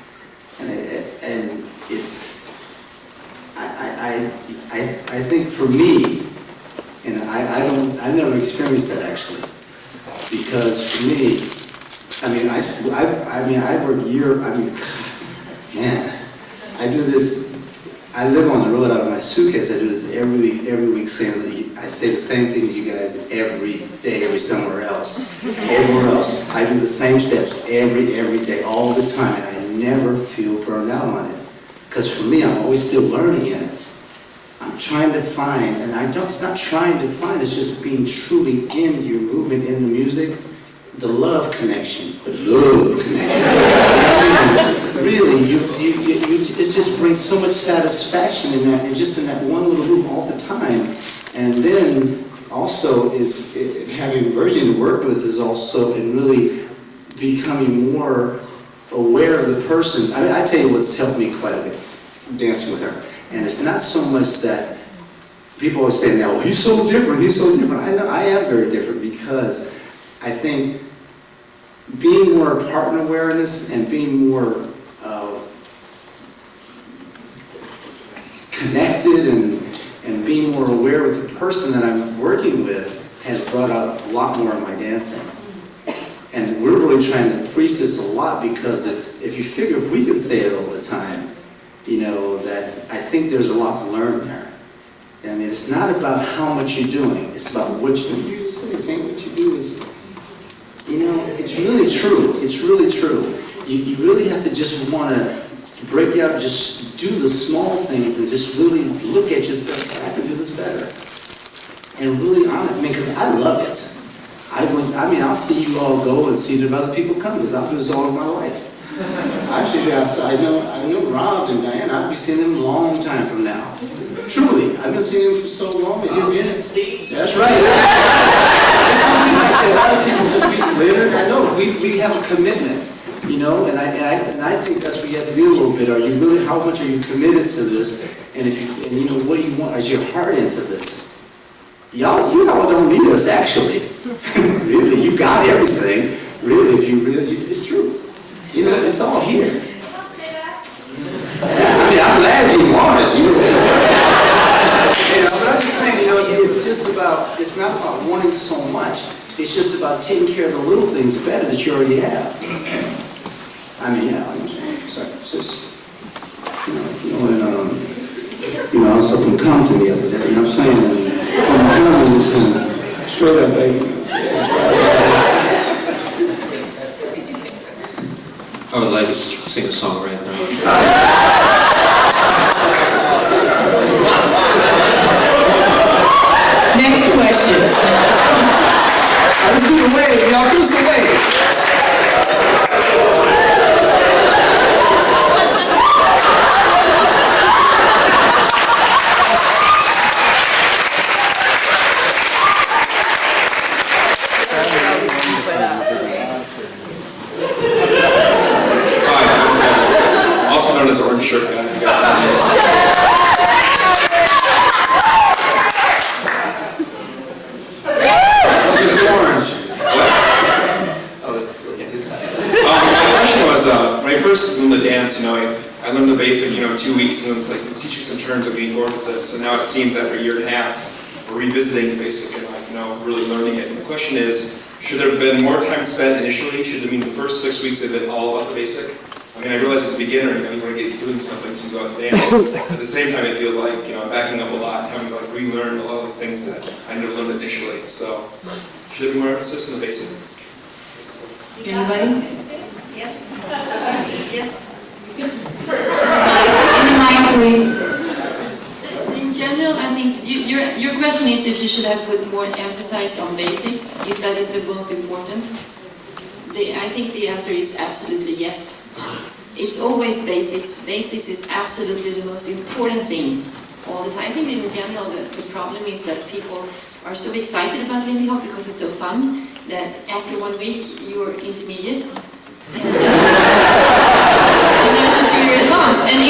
And I think for me, and I've never experienced that actually, because for me, I mean, I work man, I do this, I live on the road out of my suitcase. I do this every week saying that I say the same thing to you guys every day, everywhere else. I do the same steps every day, all the time, and I never feel burned out on it. Because for me, I'm always still learning in it. I'm trying to find, and it's not trying to find, it's just being truly in your movement, in the music, the love connection, Really, it just brings so much satisfaction in that, and just in that one little move all the time. And then also having Virginia to work with is also in really becoming more aware of the person. I tell you what's helped me quite a bit, dancing with her. And it's not so much that people always say now, well, he's so different. I know I am very different, because I think being more partner awareness and being more connected and being more aware with the person that I'm working with has brought out a lot more of my dancing. And we're really trying to preach this a lot, because if you figure if we can say it all the time, you know, that I think there's a lot to learn there. I mean, it's not about how much you're doing, it's about what you do. What you do is, you know, it's really true. It's really true. You really have to just want to break out, just do the small things and just really look at yourself, I can do this better. And really, because I love it. I'll see you all go and see that other people come, because I'll do this all of my life. Actually, I know Rob and Diane, I'll be seeing them a long time from now. Truly, I've been seeing them for so long. That's right. I know, we have a commitment, you know, and I think that's where you have to be a little bit. Are you really, how much are you committed to this? And you know, what do you want? Is your heart into this? Y'all don't need us, actually. Really, you got everything. Really, it's true. You know, it's all here. I'm glad you want us. You know, but I'm just saying, you know, it's just about, it's not about wanting so much. It's just about taking care of the little things better that you already have. I mean, yeah, it's just, I was up in Compton the other day, you know what I'm saying? And my family was straight up, baby. I would like to sing a song right now. Next question. Let's do the wave, y'all. Do some wave. Hi, also known as Orange Shirt Guy. You guys know. When I first learned to dance, I learned the basic, 2 weeks, and it was like, teach you some turns of being bored with this. And now it seems after a year and a half, we're revisiting the basic and really learning it. And the question is, should there have been more time spent initially? Should the first 6 weeks have been all about the basic? I realize as a beginner, you want to get doing something to go out and dance. At the same time, it feels like, I'm backing up a lot and having to relearn a lot of the things that I never learned initially. So, should there be more emphasis in the basic? Anybody? Yes. Yes. In general, I think your question is if you should have put more emphasis on basics, if that is the most important. I think the answer is absolutely yes. It's always basics. Basics is absolutely the most important thing all the time. I think in general the problem is that people are so excited about Lindy Hop because it's so fun that after 1 week you're intermediate. And then until you're advanced, and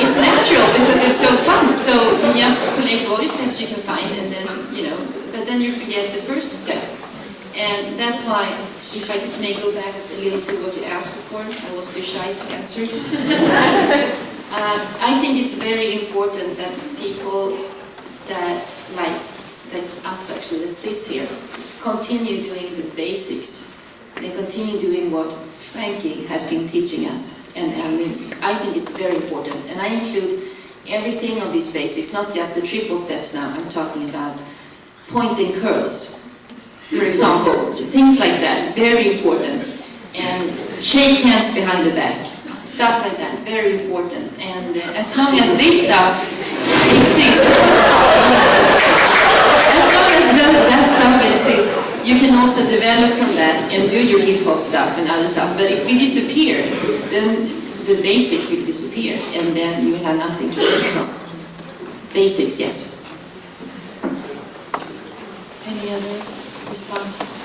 it's natural because it's so fun. So you just collect all your steps you can find, and then but then you forget the first step. And that's why, if I may go back a little to what you asked before, I was too shy to answer. I think it's very important that people that like us actually that sits here continue doing the basics. They continue doing what Frankie has been teaching us, and I think it's very important. And I include everything of these basics, not just the triple steps now. I'm talking about point and curls, for example, things like that, very important. And shake hands behind the back, stuff like that, very important. And as long as this stuff exists, as long as that stuff exists, you can also develop from that and do your hip hop stuff and other stuff. But if we disappear, then the basics will disappear, and then you will have nothing to learn from. Basics, yes. Any other responses?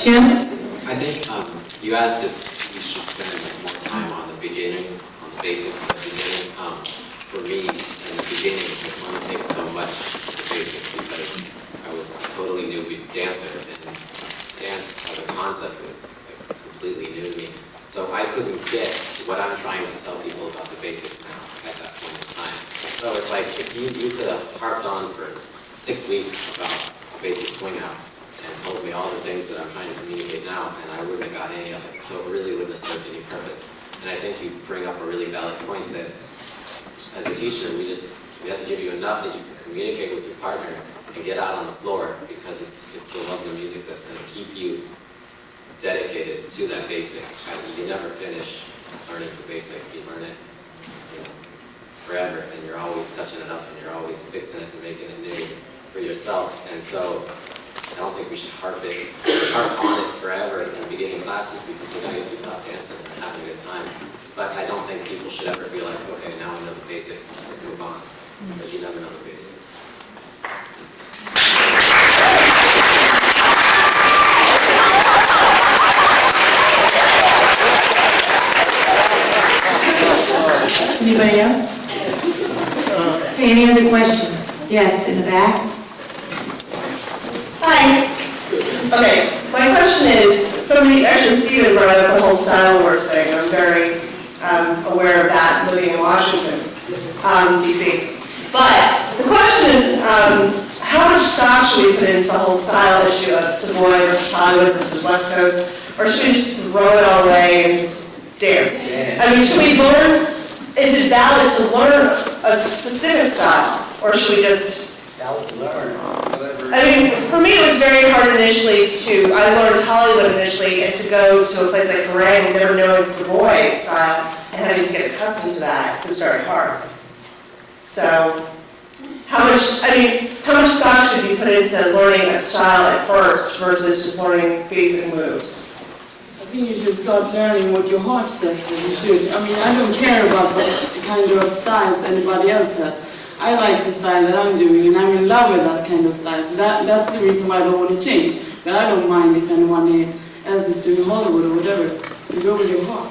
Jim? I think you asked if we should spend more time on the beginning, on the basics of the beginning. For me, in the beginning, it only takes so much of the basics because I was a totally new dancer, and dance as a concept was completely new to me. So I couldn't get what I'm trying to tell people about the basics now at that point in time. So it's like if you could have harped on for 6 weeks about basic swing out and told me all the things that I'm trying to communicate now, and I wouldn't have got any of it. So it really wouldn't have served any purpose. And I think you bring up a really valid point that as a teacher, we have to give you enough that you can communicate with your partner and get out on the floor, because it's the love of the music that's going to keep you dedicated to that basic. You never finish learning the basic. You learn it, forever, and you're always touching it up, and you're always fixing it and making it new for yourself. And so I don't think we should harp on it forever in the beginning classes, because we're going to get people out dancing and having a good time. But I don't think people should ever feel like, okay, now we know the basic, let's move on, because you never know the basic. Anybody else? Okay, any other questions? Yes, in the back. Hi. Okay, my question is, actually Stephen brought up the whole Style Wars thing, and I'm very aware of that living in Washington, D.C. But the question is, how much stock should we put into the whole style issue of Savoy versus Hollywood versus West Coast, or should we just throw it all away and just dance? I mean, should we learn, is it valid to learn a specific style, or should we just learn? I mean, for me, it was very hard initially I learned Hollywood initially, and to go to a place like Kerrang and never knowing Savoy style and having to get accustomed to that was very hard. So, how much stock should be put into learning a style at first versus just learning basic moves? I think you should start learning what your heart says that you should. I mean, I don't care about what kind of styles anybody else has. I like the style that I'm doing, and I'm in love with that kind of style. So that's the reason why I don't want to change. But I don't mind if anyone else is doing Hollywood or whatever. So go with your heart.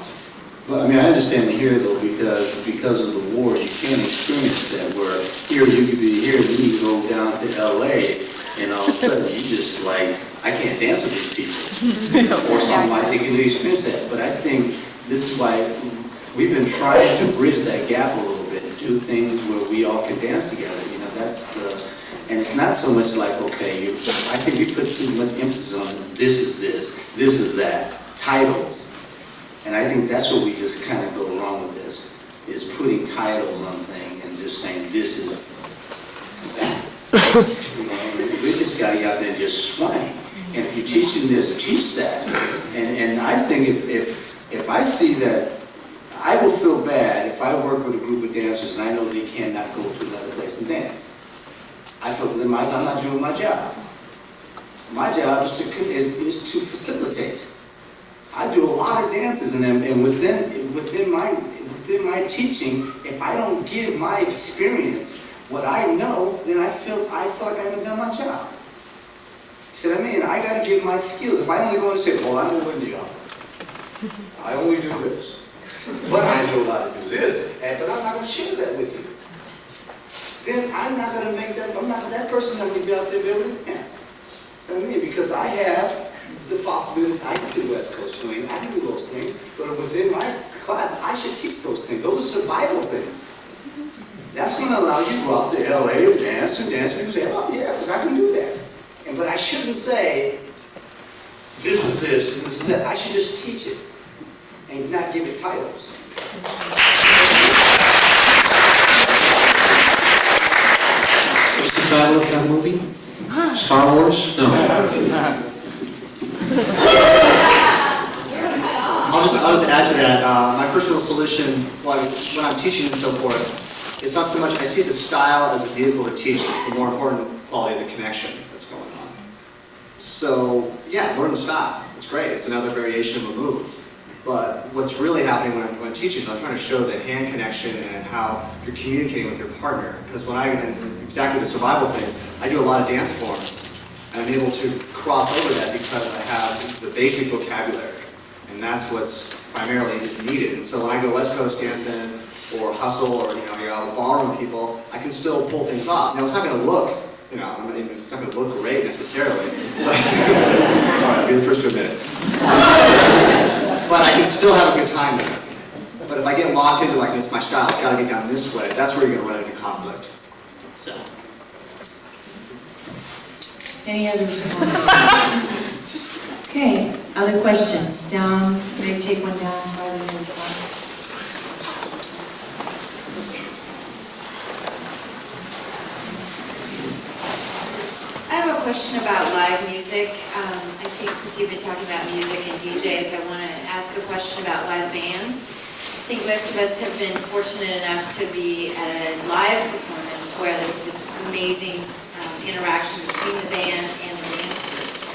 Well, I mean, I understand here though, because of the wars, you can't experience that. Where here you could be here, then you go down to L.A. and all of a sudden you just like, I can't dance with these people, or something like that. You can experience that. But I think this is why we've been trying to bridge that gap a little bit, do things where we all can dance together. That's the, and it's not so much like, okay, I think we put too much emphasis on this is that, titles. And I think that's where we just kind of go wrong with this, is putting titles on things and just saying this is that. We just got to get out there and just swing. And if you're teaching this, teach that. And I think if I see that, I will feel bad if I work with a group of dancers and I know they cannot go to another place and dance. I feel that I'm not doing my job. My job is to facilitate. I do a lot of dances, and within my teaching, if I don't give my experience what I know, then I feel like I haven't done my job. See what I mean? I got to give my skills. If I only go and say, well, I know Lindy, I only do this. But I know how to do this, but I'm not going to share that with you. then I'm not gonna make that, that person's not gonna be out there able to dance. So I mean, because I have the possibility, I can do West Coast swing, I can do those things, but within my class, I should teach those things. Those are survival things. That's gonna allow you to go out to LA and dance, and you say, oh yeah, because I can do that. But I shouldn't say, this is this, and this is that. I should just teach it and not give it titles. What's the title of that movie? Star Wars? No. I'll just add to that. My personal solution, when I'm teaching and so forth, it's not so much, I see the style as a vehicle to teach, the more important quality of the connection that's going on. So, yeah, learn the style. It's great. It's another variation of a move. But what's really happening when I'm teaching is I'm trying to show the hand connection and how you're communicating with your partner. Because and exactly the survival things, I do a lot of dance forms. And I'm able to cross over that because I have the basic vocabulary. And that's what's primarily needed. And so when I go West Coast dancing or hustle or you're out with ballroom people, I can still pull things off. Now it's not going to look, it's not going to look great necessarily. But, all right, I'll be the first to admit it. But I can still have a good time with it. But if I get locked into like, it's my style, it's got to be done this way, that's where you're going to run into conflict. So. Any other responses? Okay, other questions? Down, maybe take one down, rather than one. I have a question about live music. I think since you've been talking about music and DJs, I want to ask a question about live bands. I think most of us have been fortunate enough to be at a live performance where there's this amazing interaction between the band and the dancers.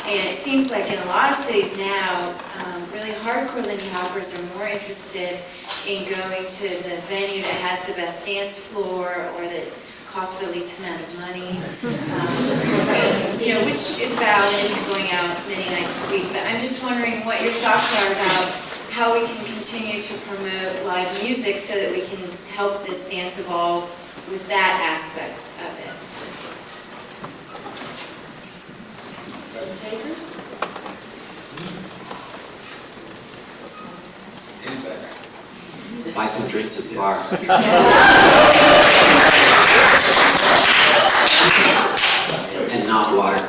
And it seems like in a lot of cities now, really hardcore Lindy hoppers are more interested in going to the venue that has the best dance floor or that costs the least amount of money, which is valid if you're going out many nights a week. But I'm just wondering what your thoughts are about how we can continue to promote live music so that we can help this dance evolve with that aspect of it. Buy some drinks at the bar. And not water.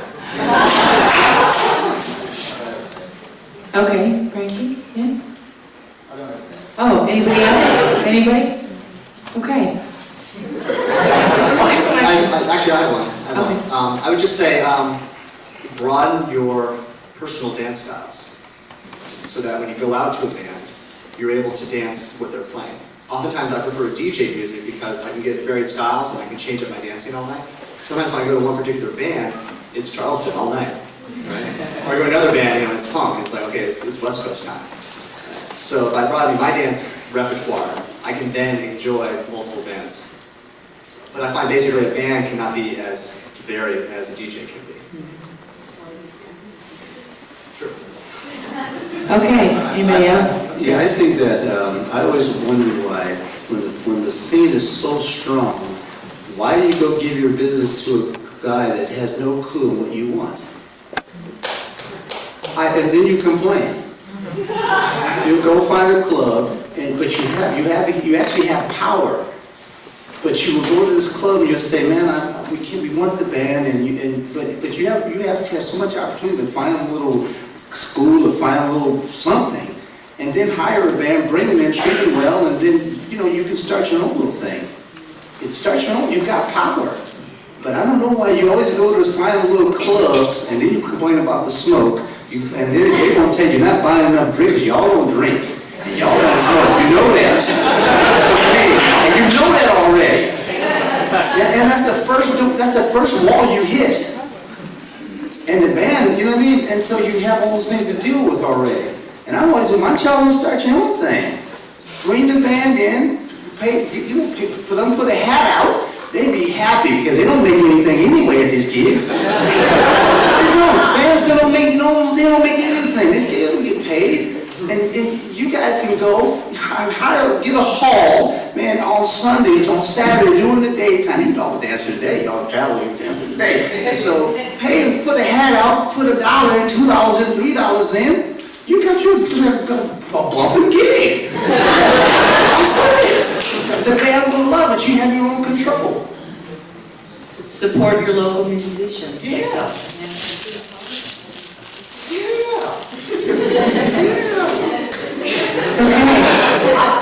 Okay, Frankie, yeah? Oh, anybody else? Anybody? Okay. Actually, I have one. I would just say, broaden your personal dance styles so that when you go out to a band, you're able to dance what they're playing. Oftentimes I prefer DJ music because I can get varied styles and I can change up my dancing all night. Sometimes when I go to one particular band, it's Charleston all night, right? Or I go to another band, it's funk, it's like, okay, it's West Coast time. So by broadening my dance repertoire, I can then enjoy multiple bands. But I find basically a band cannot be as varied as a DJ can be. Sure. Okay, anybody else? Yeah, I think that I always wondered why, when the scene is so strong, why do you go give your business to a guy that has no clue what you want? And then you complain. You go find a club, but you actually have power. But you will go to this club and you'll say, man, we want the band, but you have to have so much opportunity to find a little school, to find a little something, and then hire a band, bring them in, treat them well, and then you can start your own little thing. You've got power. But I don't know why you always go to those fine little clubs and then you complain about the smoke, and then they're going to tell you you're not buying enough drinks. Y'all don't drink, and y'all don't smoke. You know that. And you know that already. And that's the first wall you hit. And the band, you know what I mean? And so you have all those things to deal with already. And I always, why don't y'all start your own thing? Bring the band in, for them to put a hat out, they'd be happy because they don't make anything anyway at these gigs. They don't. Bands, they don't make anything. These gigs don't get paid. And you guys can go, get a hall, man, on Sundays, on Saturday, during the daytime. You don't dance today, y'all travel, you dance today. And so pay, put a hat out, put $1 in, $2 in, $3 in. You got your a bumping gig. I'm serious. The band will love it. You have your own control. Support your local musicians. Yeah.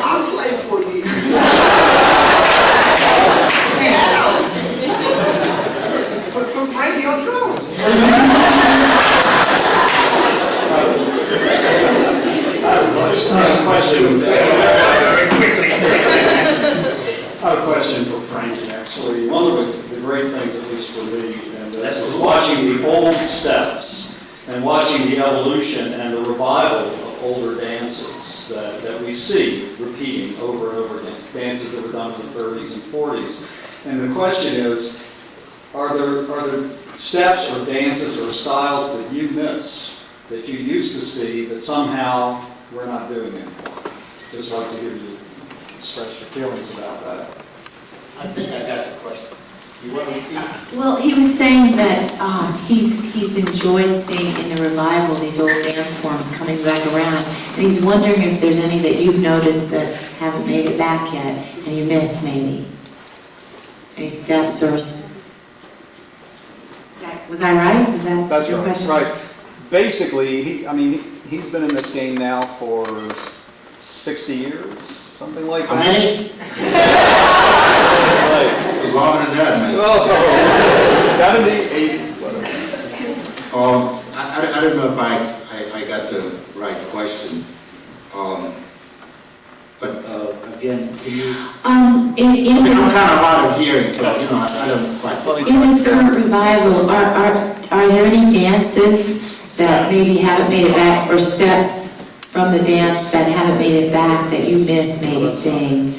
I'll play for you. Put Frankie on drums. I have a question for Frankie, actually. One of the great things, at least for me, and was watching the old steps and watching the evolution and the revival of older dances that we see repeating over and over again, dances that were done in the 30s and 40s. And the question is, are there steps or dances or styles that you miss, that you used to see, that somehow we're not doing anymore? Just like to hear you express your feelings about that. I think I got the question. You want to repeat? Well, he was saying that he's enjoyed seeing in the revival these old dance forms coming back around, and he's wondering if there's any that you've noticed that haven't made it back yet, and you miss maybe. Any steps or... Was I right? Was that That's your right, question? right. Basically, he's been in this game now for 60 years, something like How that. many? Longer than that, man. Well, 70, 80, whatever. I don't know if I got the right question. But again, can you... I'm kind of hard of hearing, so I don't quite... In this current revival, are there any dances that maybe haven't made it back, or steps from the dance that haven't made it back that you miss maybe seeing?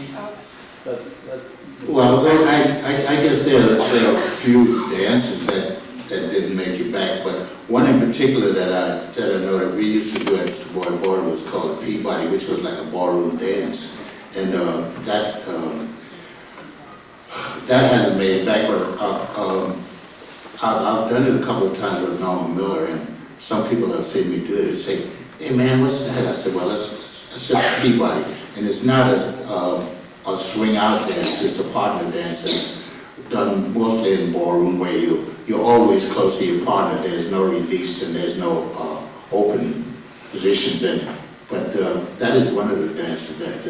Well, I guess there are a few dances that didn't make it back, but one in particular that I know that we used to do at Savoy Border was called a Peabody, which was like a ballroom dance, and that hasn't made it back. But I've done it a couple of times with Norma Miller, and some people have seen me do it and say, "Hey man, what's that?" I said, "Well, it's just Peabody, and it's not a swing out dance. It's a partner dance. It's done mostly in ballroom where you're always close to your partner. There's no release and there's no open positions in it. But that is one of the dances that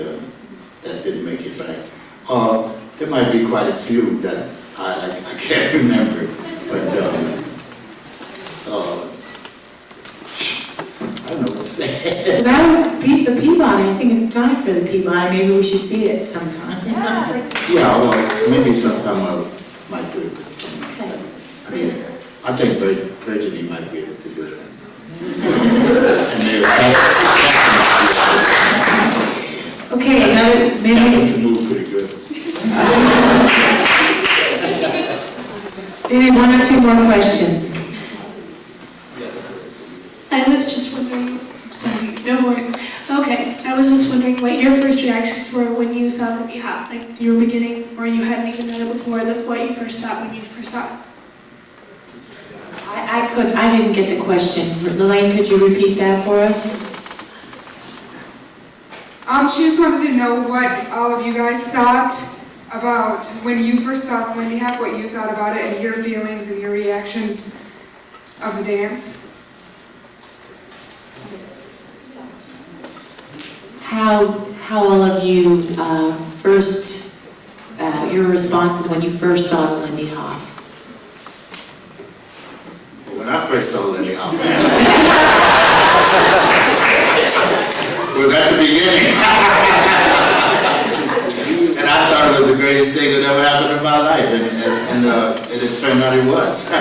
didn't make it back. There might be quite a few that I can't remember, but I don't know what to say. That was the Peabody. I think it's time for the Peabody. Maybe we should see it sometime. Yeah, well, maybe sometime I might do it. Okay. I mean, I think Virginie might be able to do that. Okay, maybe you move pretty good. Maybe one or two more questions. I was just wondering, sorry, no voice. Okay, I was just wondering what your first reactions were when you saw Lindy Hop, like you were beginning, or you hadn't even known it before, what you first thought when you first saw it. I didn't get the question. Lelaine, could you repeat that for us? She just wanted to know what all of you guys thought about when you first saw Lindy Hop, what you thought about it, and your feelings and your reactions of the dance. How all of you first, your responses when you first saw the Lindy Hop? When I first saw Lindy Hop, was at the beginning. And I thought it was the greatest thing that ever happened in my life, and it turned out it was.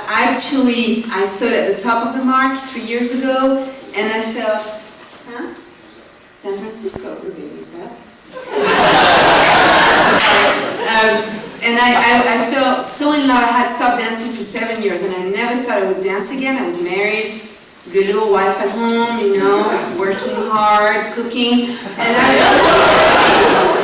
Actually, I saw it at the top of the mark 3 years ago, and I felt, San Francisco remembers that. And I felt so in love. I had stopped dancing for 7 years, and I never thought I would dance again. I was married, good little wife at home, you know, working hard, cooking, and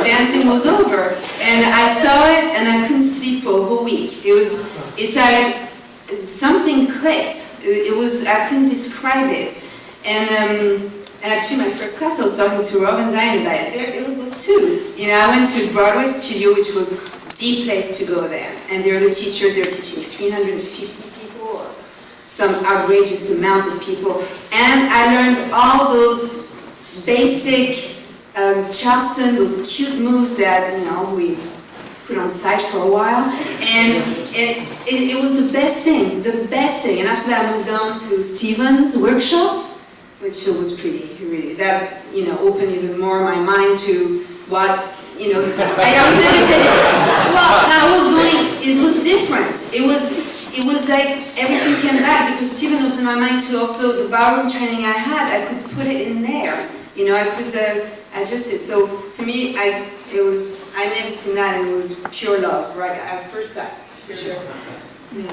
dancing was over. And I saw it, and I couldn't sleep for a whole week. It's like something clicked. I couldn't describe it. And actually, my first class, I was talking to Rob and Diane about it. It was too. You know, I went to Broadway Studio, which was the place to go then. And they're the teachers. They're teaching 350 people, or some outrageous amount of people. And I learned all those basic Charleston, those cute moves that, you know, we put on the side for a while. And it was the best thing. And after that, I moved on to Stephen's workshop, which was really, that, you know, opened even more my mind to what, you know, I was never taking, well, I was doing, it was different. It was like everything came back, because Stephen opened my mind to also the ballroom training I had. I could put it in there, you know, I could adjust it. So to me, I never seen that, and it was pure love, right at first sight. Pure love. Yeah.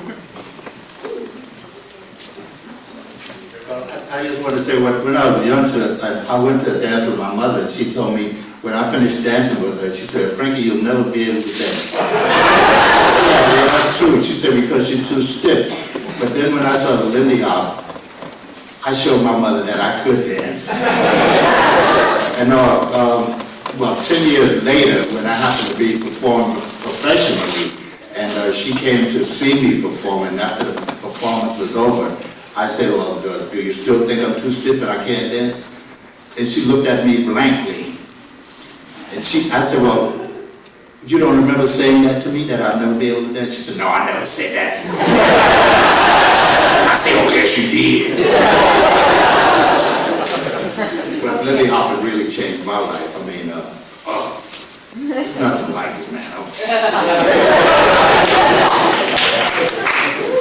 I just want to say, when I was a youngster, I went to a dance with my mother, and she told me, when I finished dancing with her, she said, "Frankie, you'll never be able to dance." Yeah, that's true. She said, because you're too stiff. But then when I saw the Lindy Hop, I showed my mother that I could dance. And well, 10 years later, when I happened to be performing professionally, and she came to see me perform, and after the performance was over, I said, "Well, do you still think I'm too stiff and I can't dance?" And she looked at me blankly. And I said, "Well, you don't remember saying that to me, that I'll never be able to dance?" She said, "No, I never said that." I said, "Oh, yes, you did." But Lindy Hop really changed my life. I mean, it's nothing like it, man.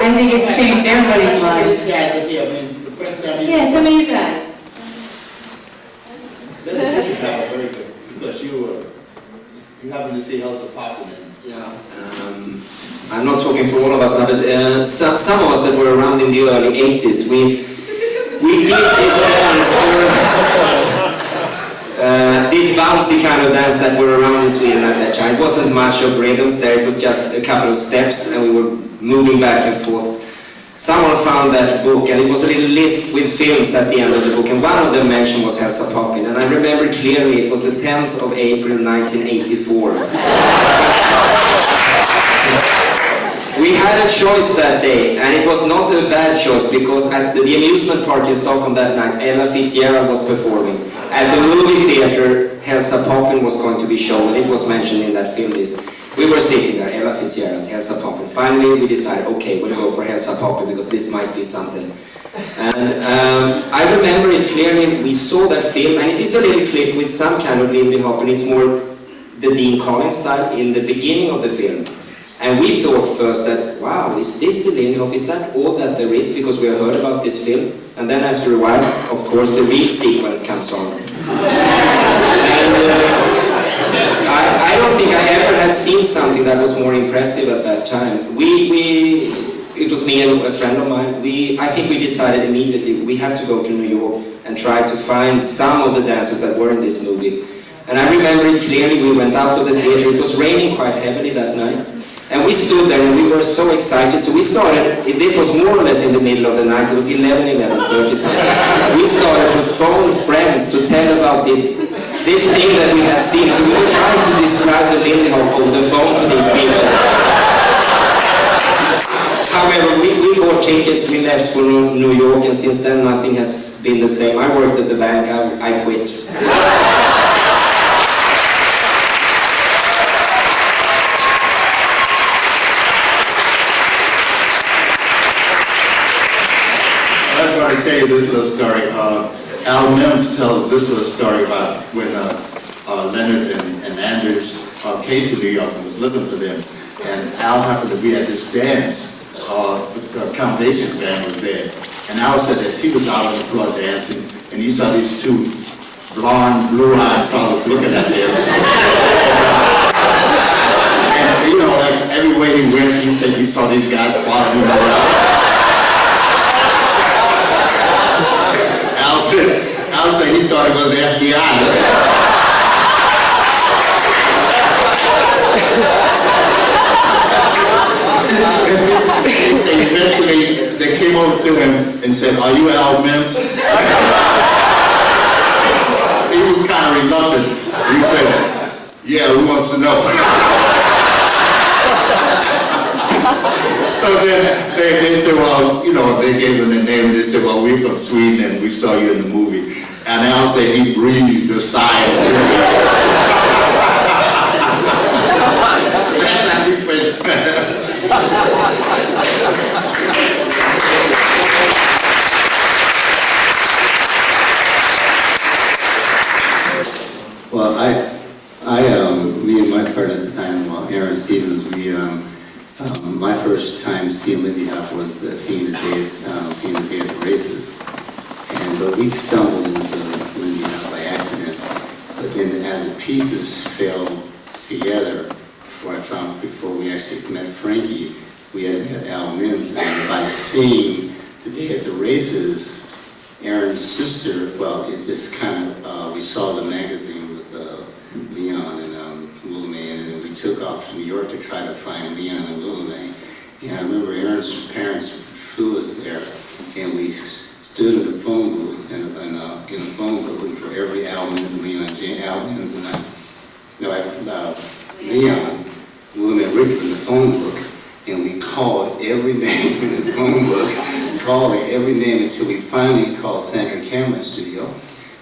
I think it's changed everybody's lives. Yeah, some of you guys. Very good, because you happen to see how's the popping in. Yeah, I'm not talking for all of us now, but some of us that were around in the early 80s, we did this dance for this bouncy kind of dance that were around in Sweden at that time. It wasn't much of rhythms there, it was just a couple of steps, and we were moving back and forth. Someone found that book, and it was a little list with films at the end of the book, and one of them mentioned was Elsa Poppin, and I remember clearly it was the 10th of April 1984. We had a choice that day, and it was not a bad choice, because at the amusement park in Stockholm that night, Ella Fitzgerald was performing. At the movie theater, Elsa Poppin was going to be shown, and it was mentioned in that film list. We were sitting there, Ella Fitzgerald, Elsa Poppin. Finally, we decided, okay, we'll go for Elsa Poppin, because this might be something. And I remember it clearly. We saw that film, and it is a little clip with some kind of Lindy Hop, and it's more the Dean Collins style in the beginning of the film. And we thought first that, wow, is this the Lindy Hop? Is that all that there is? Because we have heard about this film. And then after a while, of course, the real sequence comes on. And I don't think I ever had seen something that was more impressive at that time. It was me and a friend of mine. I think we decided immediately we have to go to New York and try to find some of the dances that were in this movie. And I remember it clearly. We went out of the theater. It was raining quite heavily that night. And we stood there and we were so excited. So we started, this was more or less in the middle of the night. It was 11:30 something. We started to phone friends to tell about this thing that we had seen. So we were trying to describe the Lindy Hop over the phone to these people. However, we bought tickets, we left for New York, and since then nothing has been the same. I worked at the bank, I quit. I want to tell you this little story. Al Mims tells this little story about when Leonard and Anders came to New York and was looking for them. And Al happened to be at this dance. The Count Basie's band was there. And Al said that he was out on the floor dancing, and he saw these two blonde, blue-eyed fellows looking at him. And he said he saw these guys following him around. Al said he thought it was the FBI. He said eventually they came over to him and said, "Are you Al Mims?" He was kind of reluctant. He said, "Yeah, who wants to know?" So then they said, well, you know, they gave him the name. They said, well, we're from Sweden and we saw you in the movie. And Al said he breathed a sigh of relief. That's how he went. Well, me and my partner at the time, Aaron Stevens, my first time seeing Lindy Hop was seeing the day at the races. But we stumbled into Lindy Hop by accident. But then as the pieces fell together, before we actually met Frankie, we had met Al Mintz, and by seeing the day at the races, Aaron's sister, well, it's just kind of, we saw the magazine with Leon and Willamay, and we took off to New York to try to find Leon and Willamay. And I remember Aaron's parents flew us there, and we stood in the phone booth, in a phone booth looking for every Al Mintz, Leon, Al Mintz, and Leon, Willamay, and Richard in the phone book, and we called every name in the phone book, calling every name until we finally called Sandra Cameron's studio.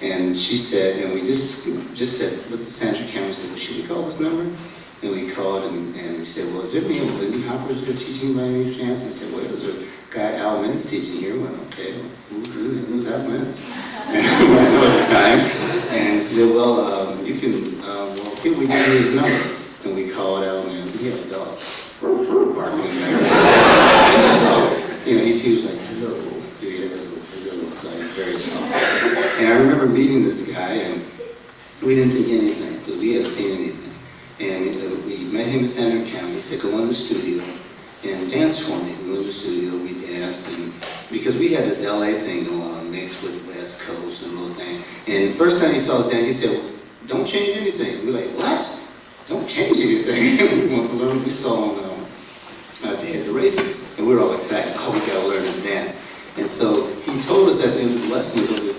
And she said, and we just said, looked at Sandra Cameron and said, well, should we call this number? And we called and we said, well, is there any Lindy Hopper's there teaching by any chance? And said, well, there's a guy, Al Mintz, teaching here. Well, okay, who's Al Mintz? And I know at the time. And she said, well, you can, well, here we give you his number. And we called Al Mintz, and he had a dog. Barking in there. You know, he was like, hello. He had a little, like, very soft. And I remember meeting this guy, and we didn't think anything, because we hadn't seen anything. And we met him at Sandra Cameron. He said, go in the studio and dance for me. We went to the studio, we danced, and because we had this LA thing going on, mixed with West Coast and little thing. And the first time he saw us dance, he said, well, don't change anything. We were like, what? Don't change anything. We want to learn. We saw him Day at the Races, and we were all excited. Oh, we got to learn this dance. And so he told us at the end of the lesson to go to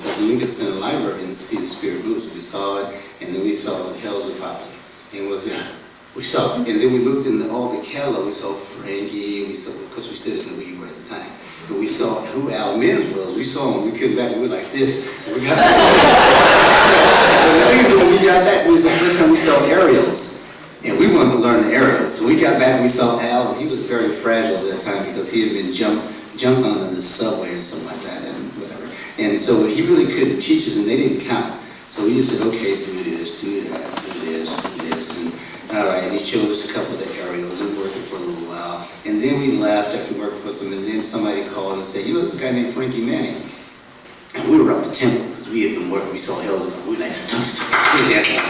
the Lincoln Center Library and see the Spirit Moves. We saw it, and then we saw Hells Are Popping. And we saw, and then we looked in all the catalog. We saw Frankie. We saw, because we still didn't know who you were at the time. But we saw who Al Mintz was. We saw him. We came back. We were like this. And we got back. But the thing is, when we got back, it was the first time we saw aerials. And we wanted to learn the aerials. So we got back and we saw Al, and he was very fragile at that time because he had been jumped on in the subway or something like that, and whatever. And so he really couldn't teach us, and they didn't count. So we just said, okay, do this, do that, do this, do this. And all right, and he showed us a couple of the aerials and worked it for a little while. And then we left after working with him, and then somebody called and said, you know, there's a guy named Frankie Manning. And we were up at Temple, because we had been working, we saw Hells Up. We were like, we're dancing.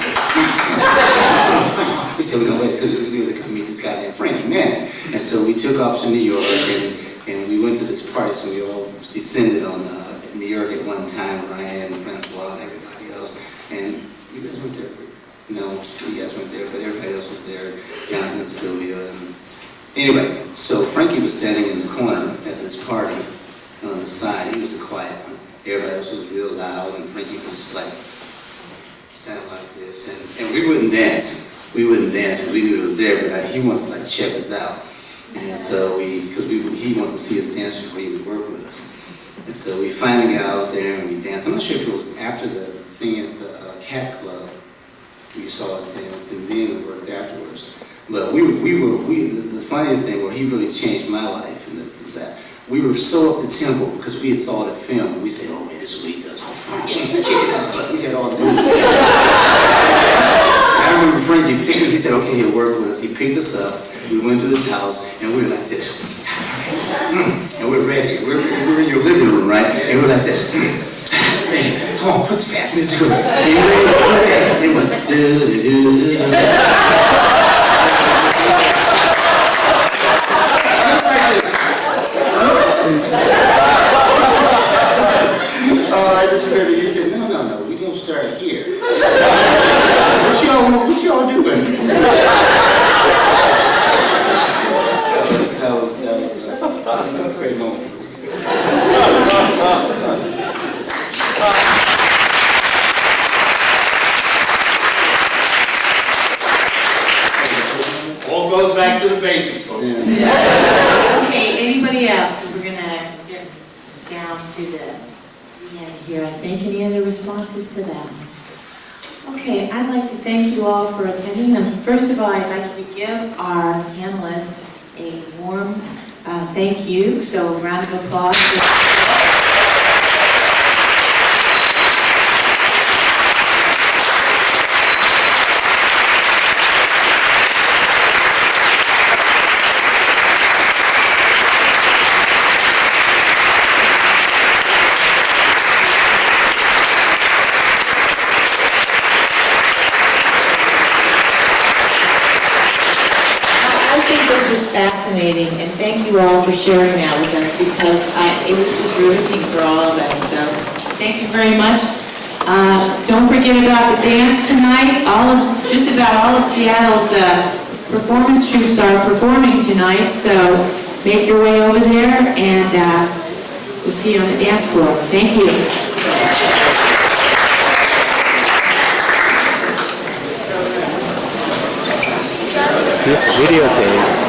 We said, we're going to wait, so we were going to meet this guy named Frankie Manning. And so we took off to New York, and we went to this party, so we all descended on New York at one time, Ryan, Francois, and everybody else. And you guys weren't there? No, you guys weren't there, but everybody else was there, Jonathan, Sylvia. Anyway, so Frankie was standing in the corner at this party on the side. He was a quiet one. Everybody else was real loud, and Frankie was just like standing like this, and we wouldn't dance. We wouldn't dance because we knew he was there, but he wanted to like check us out. And so he wanted to see us dance before he would work with us. And so we finally got out there and we danced. I'm not sure if it was after the thing at the Cat Club you saw us dance, and then we worked afterwards. But the funny thing where he really changed my life in this is that we were so up the tempo because we had saw the film. We said, oh man, this is what he does. But we had all the moves. I remember Frankie he said, okay, he'll work with us. He picked us up. We went to his house, and we were like this. And we're ready. We're in your living room, right? And we're like this. Man, come on, put the fast music on. And we're ready. And we went, do-do-do-do-do. goes back to the basics, folks. Okay, anybody else? Because we're gonna get down to the end here. I think any other responses to that? Okay, I'd like to thank you all for attending. And first of all, I'd like you to give our panelists a warm thank you. So, round of applause. Fascinating, and thank you all for sharing that with us, because it was just riveting for all of us, so thank you very much. Don't forget about the dance tonight. Just about all of Seattle's performance troupes are performing tonight, so make your way over there, and we'll see you on the dance floor. Thank you. This videotape